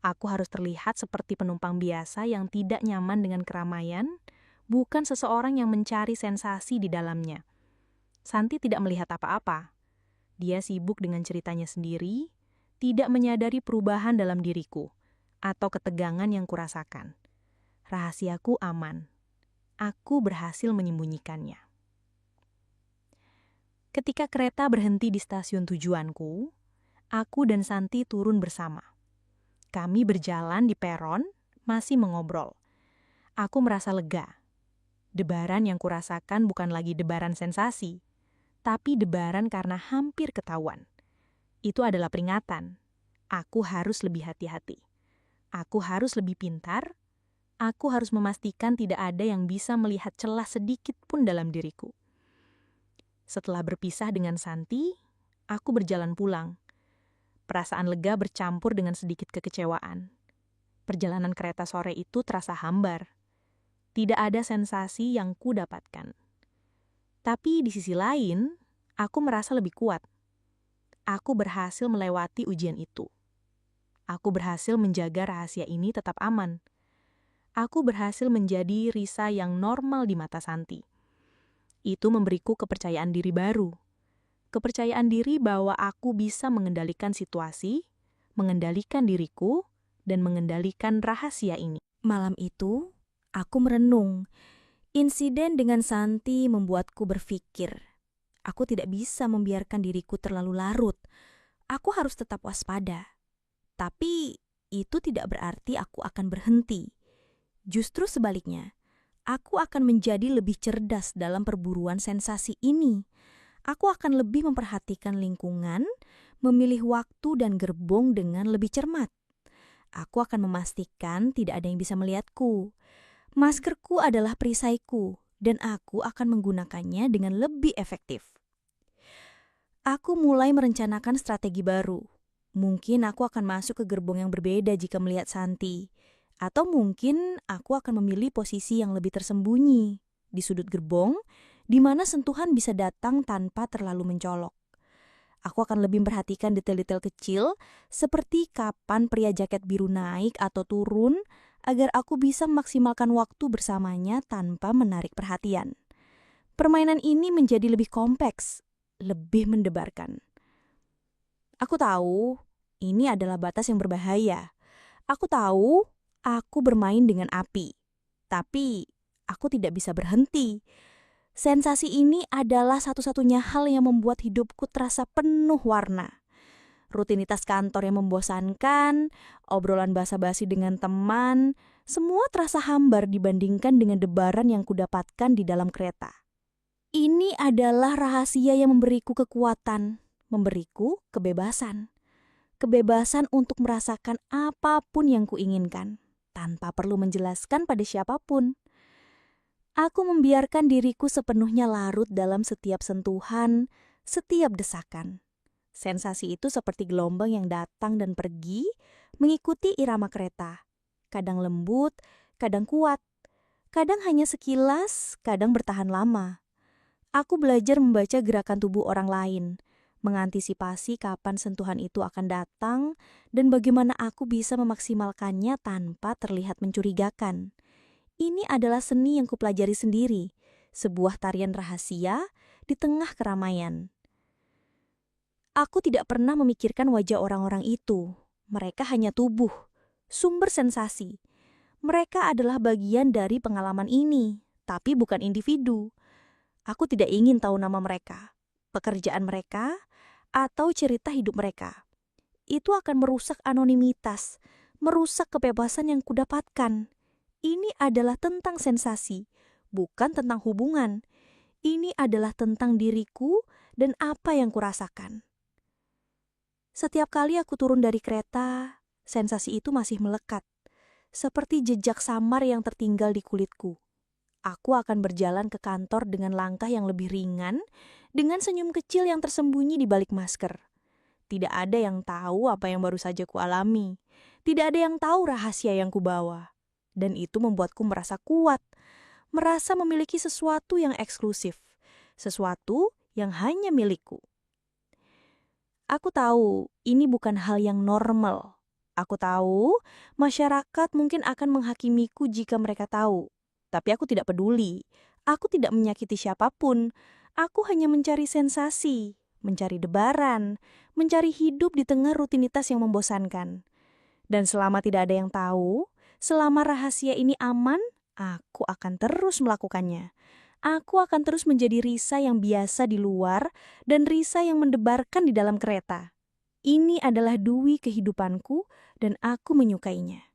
Aku harus terlihat seperti penumpang biasa yang tidak nyaman dengan keramaian, bukan seseorang yang mencari sensasi di dalamnya. Santi tidak melihat apa-apa. Dia sibuk dengan ceritanya sendiri, tidak menyadari perubahan dalam diriku, atau ketegangan yang kurasakan. Rahasiaku aman. Aku berhasil menyembunyikannya. Ketika kereta berhenti di stasiun tujuanku, aku dan Santi turun bersama. Kami berjalan di peron, masih mengobrol. Aku merasa lega. Debaran yang kurasakan bukan lagi debaran sensasi, tapi debaran karena hampir ketahuan. Itu adalah peringatan. Aku harus lebih hati-hati. Aku harus lebih pintar. Aku harus memastikan tidak ada yang bisa melihat celah sedikit pun dalam diriku. Setelah berpisah dengan Santi, aku berjalan pulang. Perasaan lega bercampur dengan sedikit kekecewaan. Perjalanan kereta sore itu terasa hambar. Tidak ada sensasi yang kudapatkan. Tapi di sisi lain, aku merasa lebih kuat. Aku berhasil melewati ujian itu. Aku berhasil menjaga rahasia ini tetap aman. Aku berhasil menjadi Risa yang normal di mata Santi. Itu memberiku kepercayaan diri baru. Kepercayaan diri bahwa aku bisa mengendalikan situasi, mengendalikan diriku, dan mengendalikan rahasia ini. Malam itu, aku merenung. Insiden dengan Santi membuatku berpikir. Aku tidak bisa membiarkan diriku terlalu larut. Aku harus tetap waspada. Tapi itu tidak berarti aku akan berhenti. Justru sebaliknya, aku akan menjadi lebih cerdas dalam perburuan sensasi ini. Aku akan lebih memperhatikan lingkungan, memilih waktu dan gerbong dengan lebih cermat. Aku akan memastikan tidak ada yang bisa melihatku. Maskerku adalah perisaiku, dan aku akan menggunakannya dengan lebih efektif. Aku mulai merencanakan strategi baru, Mungkin aku akan masuk ke gerbong yang berbeda jika melihat Santi. Atau mungkin aku akan memilih posisi yang lebih tersembunyi di sudut gerbong, di mana sentuhan bisa datang tanpa terlalu mencolok. Aku akan lebih memperhatikan detail-detail kecil, seperti kapan pria jaket biru naik atau turun, agar aku bisa memaksimalkan waktu bersamanya tanpa menarik perhatian. Permainan ini menjadi lebih kompleks, lebih mendebarkan. Aku tahu ini adalah batas yang berbahaya. Aku tahu aku bermain dengan api, tapi aku tidak bisa berhenti. Sensasi ini adalah satu-satunya hal yang membuat hidupku terasa penuh warna. Rutinitas kantor yang membosankan, obrolan basa-basi dengan teman, semua terasa hambar dibandingkan dengan debaran yang kudapatkan di dalam kereta. Ini adalah rahasia yang memberiku kekuatan, memberiku kebebasan. Kebebasan untuk merasakan apapun yang kuinginkan, tanpa perlu menjelaskan pada siapapun. Aku membiarkan diriku sepenuhnya larut dalam setiap sentuhan, setiap desakan. Sensasi itu seperti gelombang yang datang dan pergi, mengikuti irama kereta. Kadang lembut, kadang kuat. Kadang hanya sekilas, kadang bertahan lama. Aku belajar membaca gerakan tubuh orang lain, mengantisipasi kapan sentuhan itu akan datang, dan bagaimana aku bisa memaksimalkannya tanpa terlihat mencurigakan. Ini adalah seni yang kupelajari sendiri, sebuah tarian rahasia di tengah keramaian. Aku tidak pernah memikirkan wajah orang-orang itu. Mereka hanya tubuh, sumber sensasi. Mereka adalah bagian dari pengalaman ini, tapi bukan individu. Aku tidak ingin tahu nama mereka, pekerjaan mereka, atau cerita hidup mereka. Itu akan merusak anonimitas, merusak kebebasan yang kudapatkan. Ini adalah tentang sensasi, bukan tentang hubungan. Ini adalah tentang diriku dan apa yang kurasakan. Setiap kali aku turun dari kereta, sensasi itu masih melekat, seperti jejak samar yang tertinggal di kulitku. Aku akan berjalan ke kantor dengan langkah yang lebih ringan, dengan senyum kecil yang tersembunyi di balik masker. Tidak ada yang tahu apa yang baru saja kualami. Tidak ada yang tahu rahasia yang kubawa. Dan itu membuatku merasa kuat, merasa memiliki sesuatu yang eksklusif, sesuatu yang hanya milikku. Aku tahu ini bukan hal yang normal. Aku tahu masyarakat mungkin akan menghakimiku jika mereka tahu. Tapi aku tidak peduli. Aku tidak menyakiti siapapun. Aku hanya mencari sensasi, mencari debaran, mencari hidup di tengah rutinitas yang membosankan. Dan selama tidak ada yang tahu, selama rahasia ini aman, aku akan terus melakukannya. Aku akan terus menjadi Risa yang biasa di luar dan Risa yang mendebarkan di dalam kereta. Ini adalah dui kehidupanku dan aku menyukainya.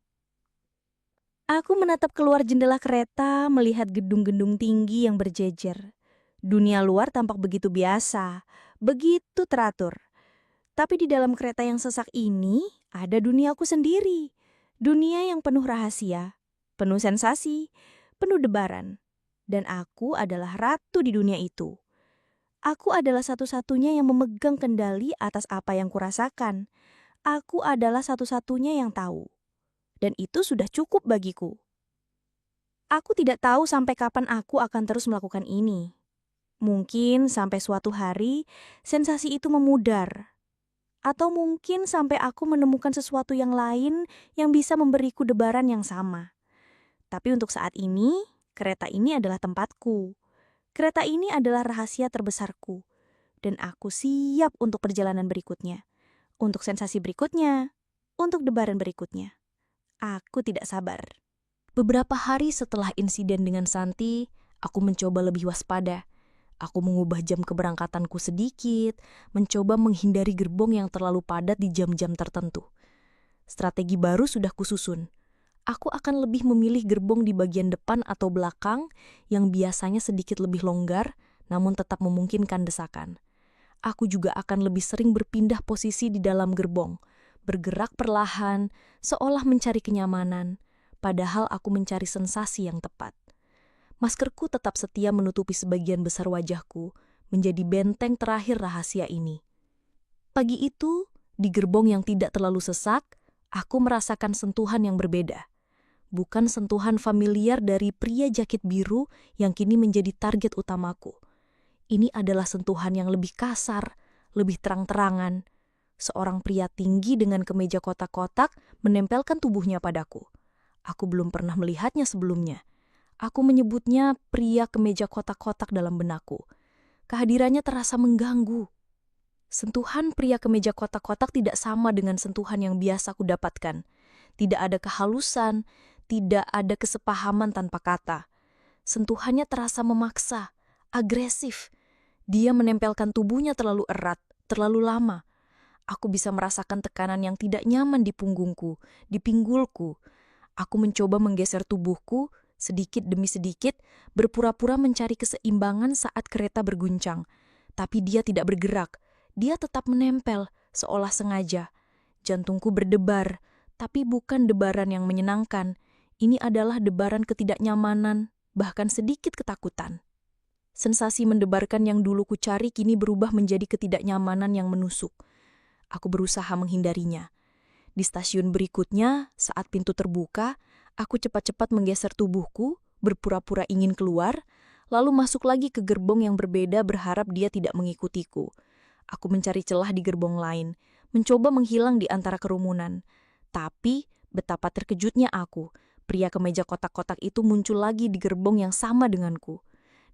Aku menatap keluar jendela kereta, melihat gedung-gedung tinggi yang berjejer. Dunia luar tampak begitu biasa, begitu teratur. Tapi di dalam kereta yang sesak ini, ada duniaku sendiri. Dunia yang penuh rahasia, penuh sensasi, penuh debaran. Dan aku adalah ratu di dunia itu. Aku adalah satu-satunya yang memegang kendali atas apa yang kurasakan. Aku adalah satu-satunya yang tahu. Dan itu sudah cukup bagiku. Aku tidak tahu sampai kapan aku akan terus melakukan ini. Mungkin sampai suatu hari sensasi itu memudar. Atau mungkin sampai aku menemukan sesuatu yang lain yang bisa memberiku debaran yang sama. Tapi untuk saat ini, kereta ini adalah tempatku. Kereta ini adalah rahasia terbesarku. Dan aku siap untuk perjalanan berikutnya. Untuk sensasi berikutnya. Untuk debaran berikutnya. Aku tidak sabar. Beberapa hari setelah insiden dengan Santi, aku mencoba lebih waspada. Aku mengubah jam keberangkatanku sedikit, mencoba menghindari gerbong yang terlalu padat di jam-jam tertentu. Strategi baru sudah kususun. Aku akan lebih memilih gerbong di bagian depan atau belakang yang biasanya sedikit lebih longgar, namun tetap memungkinkan desakan. Aku juga akan lebih sering berpindah posisi di dalam gerbong, bergerak perlahan, seolah mencari kenyamanan, padahal aku mencari sensasi yang tepat. Maskerku tetap setia menutupi sebagian besar wajahku, menjadi benteng terakhir rahasia ini. Pagi itu, Di gerbong yang tidak terlalu sesak, aku merasakan sentuhan yang berbeda. Bukan sentuhan familiar dari pria jakit biru yang kini menjadi target utamaku. Ini adalah sentuhan yang lebih kasar, lebih terang-terangan. Seorang pria tinggi dengan kemeja kotak-kotak menempelkan tubuhnya padaku. Aku belum pernah melihatnya sebelumnya. Aku menyebutnya pria kemeja kotak-kotak dalam benakku. Kehadirannya terasa mengganggu. Sentuhan pria kemeja kotak-kotak tidak sama dengan sentuhan yang biasa aku dapatkan. Tidak ada kehalusan, tidak ada kesepahaman tanpa kata. Sentuhannya terasa memaksa, agresif. Dia menempelkan tubuhnya terlalu erat, terlalu lama. Aku bisa merasakan tekanan yang tidak nyaman di punggungku, di pinggulku. Aku mencoba menggeser tubuhku, sedikit demi sedikit, berpura-pura mencari keseimbangan saat kereta berguncang. Tapi dia tidak bergerak. Dia tetap menempel, seolah sengaja. Jantungku berdebar, tapi bukan debaran yang menyenangkan. Ini adalah debaran ketidaknyamanan, bahkan sedikit ketakutan. Sensasi mendebarkan yang dulu ku cari kini berubah menjadi ketidaknyamanan yang menusuk. Aku berusaha menghindarinya. Di stasiun berikutnya, saat pintu terbuka, aku cepat-cepat menggeser tubuhku, berpura-pura ingin keluar, lalu masuk lagi ke gerbong yang berbeda berharap dia tidak mengikutiku. Aku mencari celah di gerbong lain, mencoba menghilang di antara kerumunan. Tapi, betapa terkejutnya aku. Pria kemeja kotak-kotak itu muncul lagi di gerbong yang sama denganku.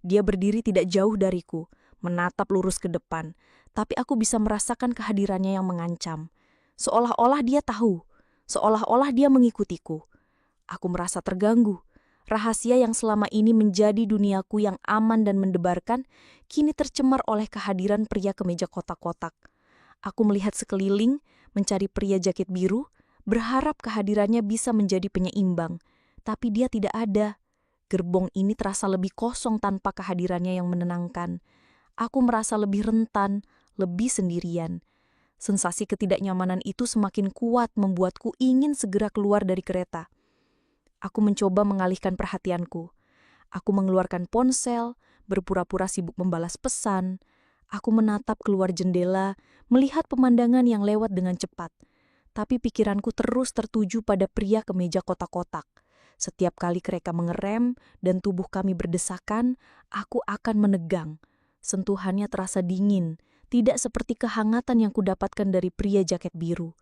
Dia berdiri tidak jauh dariku, menatap lurus ke depan. Tapi aku bisa merasakan kehadirannya yang mengancam. Seolah-olah dia tahu, seolah-olah dia mengikutiku. Aku merasa terganggu. Rahasia yang selama ini menjadi duniaku yang aman dan mendebarkan, kini tercemar oleh kehadiran pria kemeja kotak-kotak. Aku melihat sekeliling, mencari pria jakit biru, berharap kehadirannya bisa menjadi penyeimbang. Tapi dia tidak ada. Gerbong ini terasa lebih kosong tanpa kehadirannya yang menenangkan. Aku merasa lebih rentan, lebih sendirian. Sensasi ketidaknyamanan itu semakin kuat membuatku ingin segera keluar dari kereta. Aku mencoba mengalihkan perhatianku. Aku mengeluarkan ponsel, berpura-pura sibuk membalas pesan. Aku menatap keluar jendela, melihat pemandangan yang lewat dengan cepat. Tapi pikiranku terus tertuju pada pria kemeja kotak-kotak. Setiap kali kereta mengerem dan tubuh kami berdesakan, aku akan menegang. Sentuhannya terasa dingin, tidak seperti kehangatan yang kudapatkan dari pria jaket biru.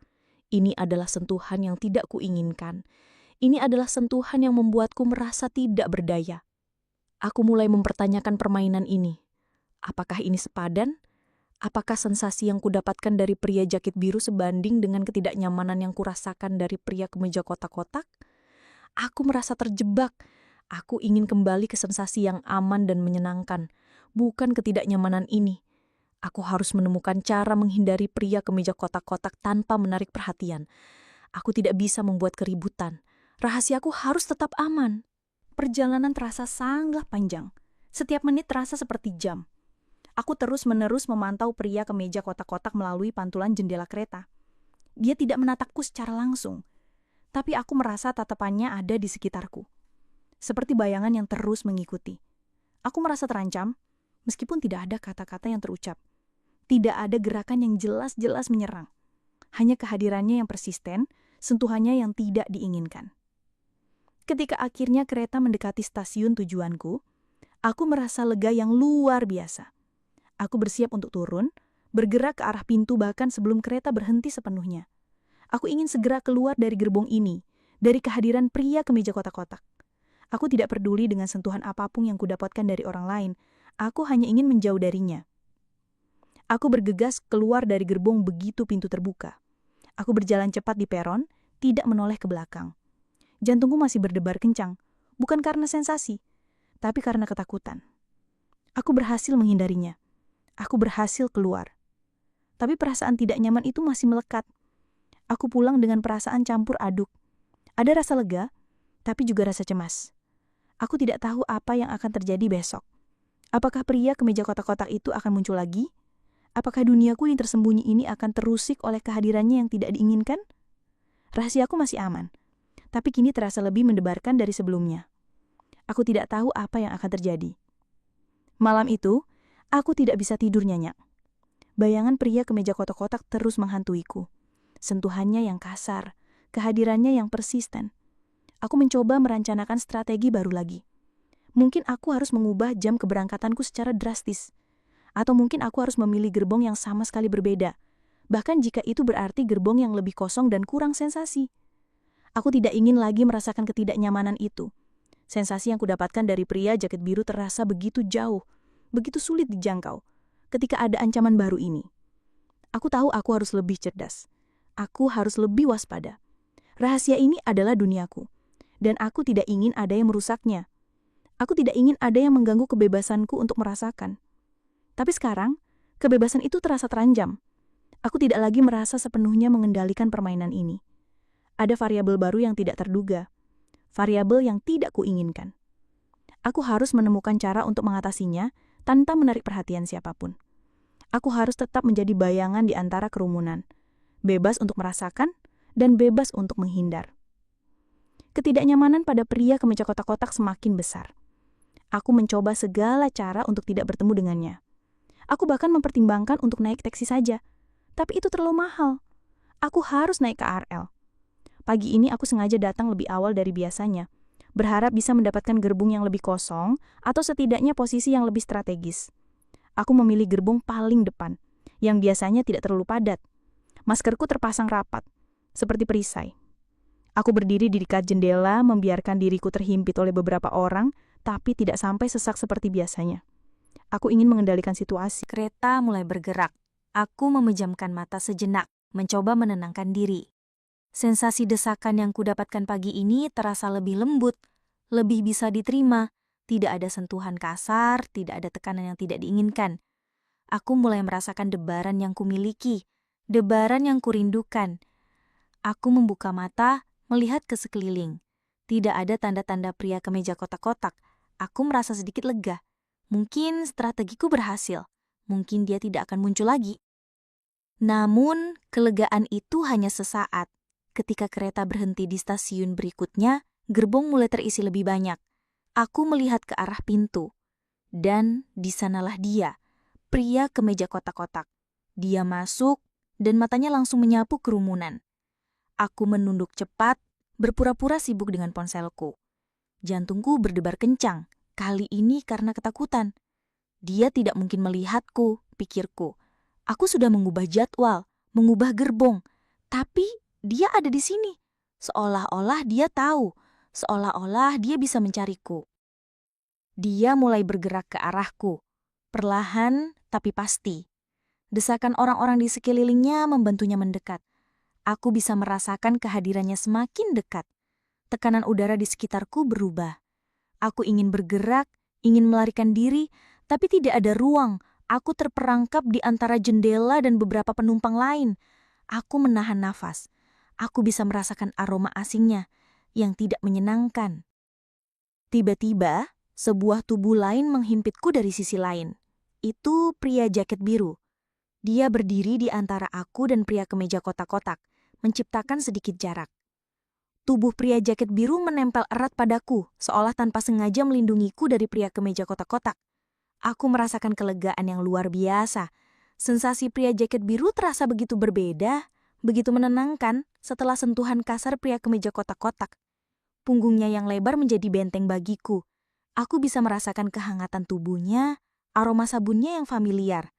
Ini adalah sentuhan yang tidak kuinginkan. Ini adalah sentuhan yang membuatku merasa tidak berdaya. Aku mulai mempertanyakan permainan ini. Apakah ini sepadan? Apakah sensasi yang kudapatkan dari pria jaket biru sebanding dengan ketidaknyamanan yang kurasakan dari pria kemeja kotak-kotak? Aku merasa terjebak. Aku ingin kembali ke sensasi yang aman dan menyenangkan, bukan ketidaknyamanan ini. Aku harus menemukan cara menghindari pria kemeja kotak-kotak tanpa menarik perhatian. Aku tidak bisa membuat keributan. Rahasiaku harus tetap aman. Perjalanan terasa sangat panjang. Setiap menit terasa seperti jam. Aku terus-menerus memantau pria kemeja kotak-kotak melalui pantulan jendela kereta. Dia tidak menatapku secara langsung, tapi aku merasa tatapannya ada di sekitarku. Seperti bayangan yang terus mengikuti. Aku merasa terancam, meskipun tidak ada kata-kata yang terucap. Tidak ada gerakan yang jelas-jelas menyerang. Hanya kehadirannya yang persisten, sentuhannya yang tidak diinginkan. Ketika akhirnya kereta mendekati stasiun tujuanku, aku merasa lega yang luar biasa. Aku bersiap untuk turun, bergerak ke arah pintu bahkan sebelum kereta berhenti sepenuhnya. Aku ingin segera keluar dari gerbong ini, dari kehadiran pria kemeja kotak-kotak. Aku tidak peduli dengan sentuhan apapun yang kudapatkan dari orang lain. Aku hanya ingin menjauh darinya. Aku bergegas keluar dari gerbong begitu pintu terbuka. Aku berjalan cepat di peron, tidak menoleh ke belakang. Jantungku masih berdebar kencang, bukan karena sensasi, tapi karena ketakutan. Aku berhasil menghindarinya. Aku berhasil keluar. Tapi perasaan tidak nyaman itu masih melekat. Aku pulang dengan perasaan campur aduk. Ada rasa lega, tapi juga rasa cemas. Aku tidak tahu apa yang akan terjadi besok. Apakah pria kemeja kotak-kotak itu akan muncul lagi? Apakah duniaku yang tersembunyi ini akan terusik oleh kehadirannya yang tidak diinginkan? Rahasiaku masih aman, tapi kini terasa lebih mendebarkan dari sebelumnya. Aku tidak tahu apa yang akan terjadi. Malam itu, aku tidak bisa tidur nyenyak. Bayangan pria kemeja kotak-kotak terus menghantuiku. Sentuhannya yang kasar, kehadirannya yang persisten. Aku mencoba merencanakan strategi baru lagi. Mungkin aku harus mengubah jam keberangkatanku secara drastis. Atau mungkin aku harus memilih gerbong yang sama sekali berbeda. Bahkan jika itu berarti gerbong yang lebih kosong dan kurang sensasi. Aku tidak ingin lagi merasakan ketidaknyamanan itu. Sensasi yang kudapatkan dari pria jaket biru terasa begitu jauh, begitu sulit dijangkau. Ketika ada ancaman baru ini, aku tahu aku harus lebih cerdas. Aku harus lebih waspada. Rahasia ini adalah duniaku, dan aku tidak ingin ada yang merusaknya. Aku tidak ingin ada yang mengganggu kebebasanku untuk merasakan. Tapi sekarang, kebebasan itu terasa terancam. Aku tidak lagi merasa sepenuhnya mengendalikan permainan ini. Ada variabel baru yang tidak terduga, variabel yang tidak kuinginkan. Aku harus menemukan cara untuk mengatasinya tanpa menarik perhatian siapapun. Aku harus tetap menjadi bayangan di antara kerumunan, bebas untuk merasakan dan bebas untuk menghindar. Ketidaknyamanan pada pria kemeja kotak-kotak semakin besar. Aku mencoba segala cara untuk tidak bertemu dengannya. Aku bahkan mempertimbangkan untuk naik taksi saja, tapi itu terlalu mahal. Aku harus naik KRL. Pagi ini aku sengaja datang lebih awal dari biasanya, berharap bisa mendapatkan gerbong yang lebih kosong atau setidaknya posisi yang lebih strategis. Aku memilih gerbong paling depan, yang biasanya tidak terlalu padat. Maskerku terpasang rapat, seperti perisai. Aku berdiri di dekat jendela, membiarkan diriku terhimpit oleh beberapa orang, tapi tidak sampai sesak seperti biasanya. Aku ingin mengendalikan situasi. Kereta mulai bergerak. Aku memejamkan mata sejenak, mencoba menenangkan diri. Sensasi desakan yang kudapatkan pagi ini terasa lebih lembut, lebih bisa diterima. Tidak ada sentuhan kasar, tidak ada tekanan yang tidak diinginkan. Aku mulai merasakan debaran yang kumiliki, debaran yang kurindukan. Aku membuka mata, melihat ke sekeliling. Tidak ada tanda-tanda pria kemeja kotak-kotak. Aku merasa sedikit lega. Mungkin strategiku berhasil. Mungkin dia tidak akan muncul lagi. Namun, kelegaan itu hanya sesaat. Ketika kereta berhenti di stasiun berikutnya, gerbong mulai terisi lebih banyak. Aku melihat ke arah pintu. Dan di sanalah dia, pria kemeja kotak-kotak. Dia masuk dan matanya langsung menyapu kerumunan. Aku menunduk cepat, berpura-pura sibuk dengan ponselku. Jantungku berdebar kencang, kali ini karena ketakutan. Dia tidak mungkin melihatku, pikirku. Aku sudah mengubah jadwal, mengubah gerbong, tapi dia ada di sini. Seolah-olah dia tahu, seolah-olah dia bisa mencariku. Dia mulai bergerak ke arahku, perlahan tapi pasti. Desakan orang-orang di sekelilingnya membantunya mendekat. Aku bisa merasakan kehadirannya semakin dekat. Tekanan udara di sekitarku berubah. Aku ingin bergerak, ingin melarikan diri, tapi tidak ada ruang. Aku terperangkap di antara jendela dan beberapa penumpang lain. Aku menahan nafas. Aku bisa merasakan aroma asingnya yang tidak menyenangkan. Tiba-tiba, sebuah tubuh lain menghimpitku dari sisi lain. Itu pria jaket biru. Dia berdiri di antara aku dan pria kemeja kotak-kotak, menciptakan sedikit jarak. Tubuh pria jaket biru menempel erat padaku, seolah tanpa sengaja melindungiku dari pria kemeja kotak-kotak. Aku merasakan kelegaan yang luar biasa. Sensasi pria jaket biru terasa begitu berbeda, begitu menenangkan setelah sentuhan kasar pria kemeja kotak-kotak. Punggungnya yang lebar menjadi benteng bagiku. Aku bisa merasakan kehangatan tubuhnya, aroma sabunnya yang familiar.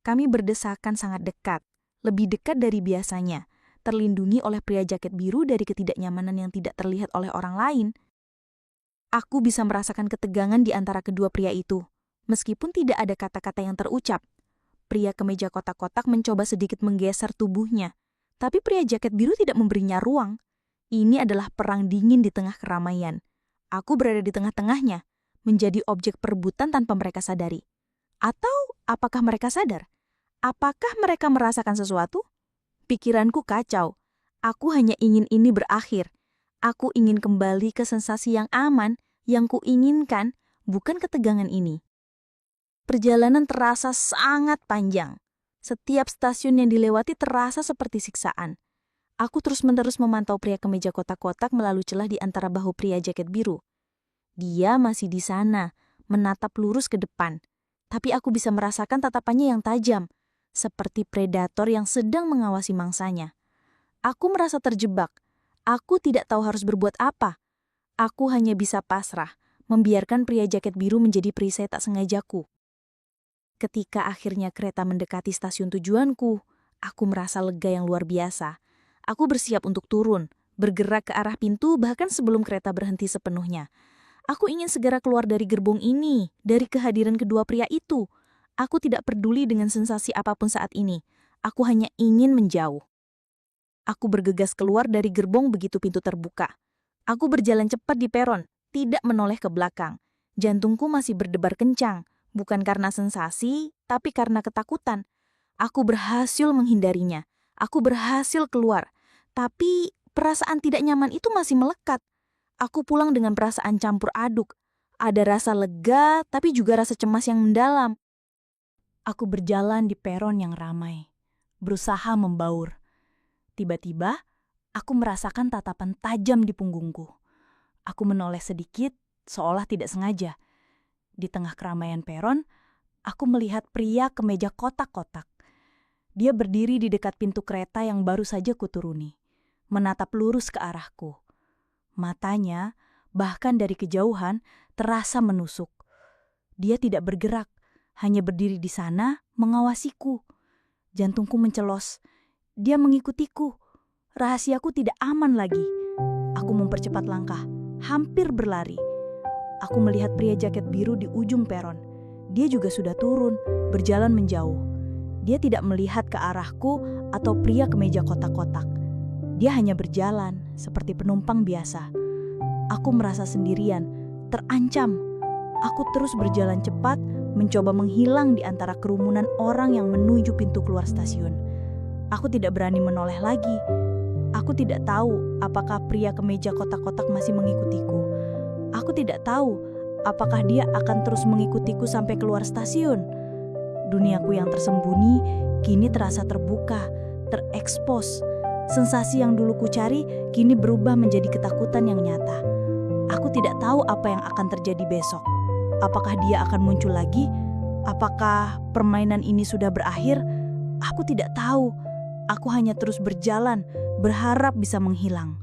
Kami berdesakan sangat dekat, lebih dekat dari biasanya, terlindungi oleh pria jaket biru dari ketidaknyamanan yang tidak terlihat oleh orang lain. Aku bisa merasakan ketegangan di antara kedua pria itu, meskipun tidak ada kata-kata yang terucap. Pria kemeja kotak-kotak mencoba sedikit menggeser tubuhnya, tapi pria jaket biru tidak memberinya ruang. Ini adalah perang dingin di tengah keramaian. Aku berada di tengah-tengahnya, menjadi objek perebutan tanpa mereka sadari. Atau apakah mereka sadar? Apakah mereka merasakan sesuatu? Pikiranku kacau. Aku hanya ingin ini berakhir. Aku ingin kembali ke sensasi yang aman, yang kuinginkan, bukan ketegangan ini. Perjalanan terasa sangat panjang. Setiap stasiun yang dilewati terasa seperti siksaan. Aku terus-menerus memantau pria kemeja kotak-kotak melalui celah di antara bahu pria jaket biru. Dia masih di sana, menatap lurus ke depan. Tapi aku bisa merasakan tatapannya yang tajam. seperti predator yang sedang mengawasi mangsanya. Aku merasa terjebak. Aku tidak tahu harus berbuat apa. Aku hanya bisa pasrah, membiarkan pria jaket biru menjadi perisai tak sengajaku. Ketika akhirnya kereta mendekati stasiun tujuanku, aku merasa lega yang luar biasa. Aku bersiap untuk turun, bergerak ke arah pintu bahkan sebelum kereta berhenti sepenuhnya. Aku ingin segera keluar dari gerbong ini, dari kehadiran kedua pria itu. Aku tidak peduli dengan sensasi apapun saat ini. Aku hanya ingin menjauh. Aku bergegas keluar dari gerbong begitu pintu terbuka. Aku berjalan cepat di peron, tidak menoleh ke belakang. Jantungku masih berdebar kencang, bukan karena sensasi, tapi karena ketakutan. Aku berhasil menghindarinya. Aku berhasil keluar. Tapi perasaan tidak nyaman itu masih melekat. Aku pulang dengan perasaan campur aduk. Ada rasa lega, tapi juga rasa cemas yang mendalam. Aku berjalan di peron yang ramai, berusaha membaur. Tiba-tiba, aku merasakan tatapan tajam di punggungku. Aku menoleh sedikit, seolah tidak sengaja. Di tengah keramaian peron, aku melihat pria kemeja kotak-kotak. Dia berdiri di dekat pintu kereta yang baru saja kuturuni, menatap lurus ke arahku. Matanya, bahkan dari kejauhan, terasa menusuk. Dia tidak bergerak, hanya berdiri di sana mengawasiku. Jantungku mencelos. Dia mengikutiku. Rahasiaku tidak aman lagi. Aku mempercepat langkah, hampir berlari. Aku melihat pria jaket biru di ujung peron. Dia juga sudah turun, berjalan menjauh. Dia tidak melihat ke arahku atau pria kemeja kotak-kotak. Dia hanya berjalan seperti penumpang biasa. Aku merasa sendirian, terancam. Aku terus berjalan cepat, mencoba menghilang di antara kerumunan orang yang menuju pintu keluar stasiun. Aku tidak berani menoleh lagi. Aku tidak tahu apakah pria kemeja kotak-kotak masih mengikutiku. Aku tidak tahu apakah dia akan terus mengikutiku sampai keluar stasiun. Duniaku yang tersembunyi kini terasa terbuka, terekspos. Sensasi yang dulu ku cari kini berubah menjadi ketakutan yang nyata. Aku tidak tahu apa yang akan terjadi besok. Apakah dia akan muncul lagi? Apakah permainan ini sudah berakhir? Aku tidak tahu. Aku hanya terus berjalan, berharap bisa menghilang.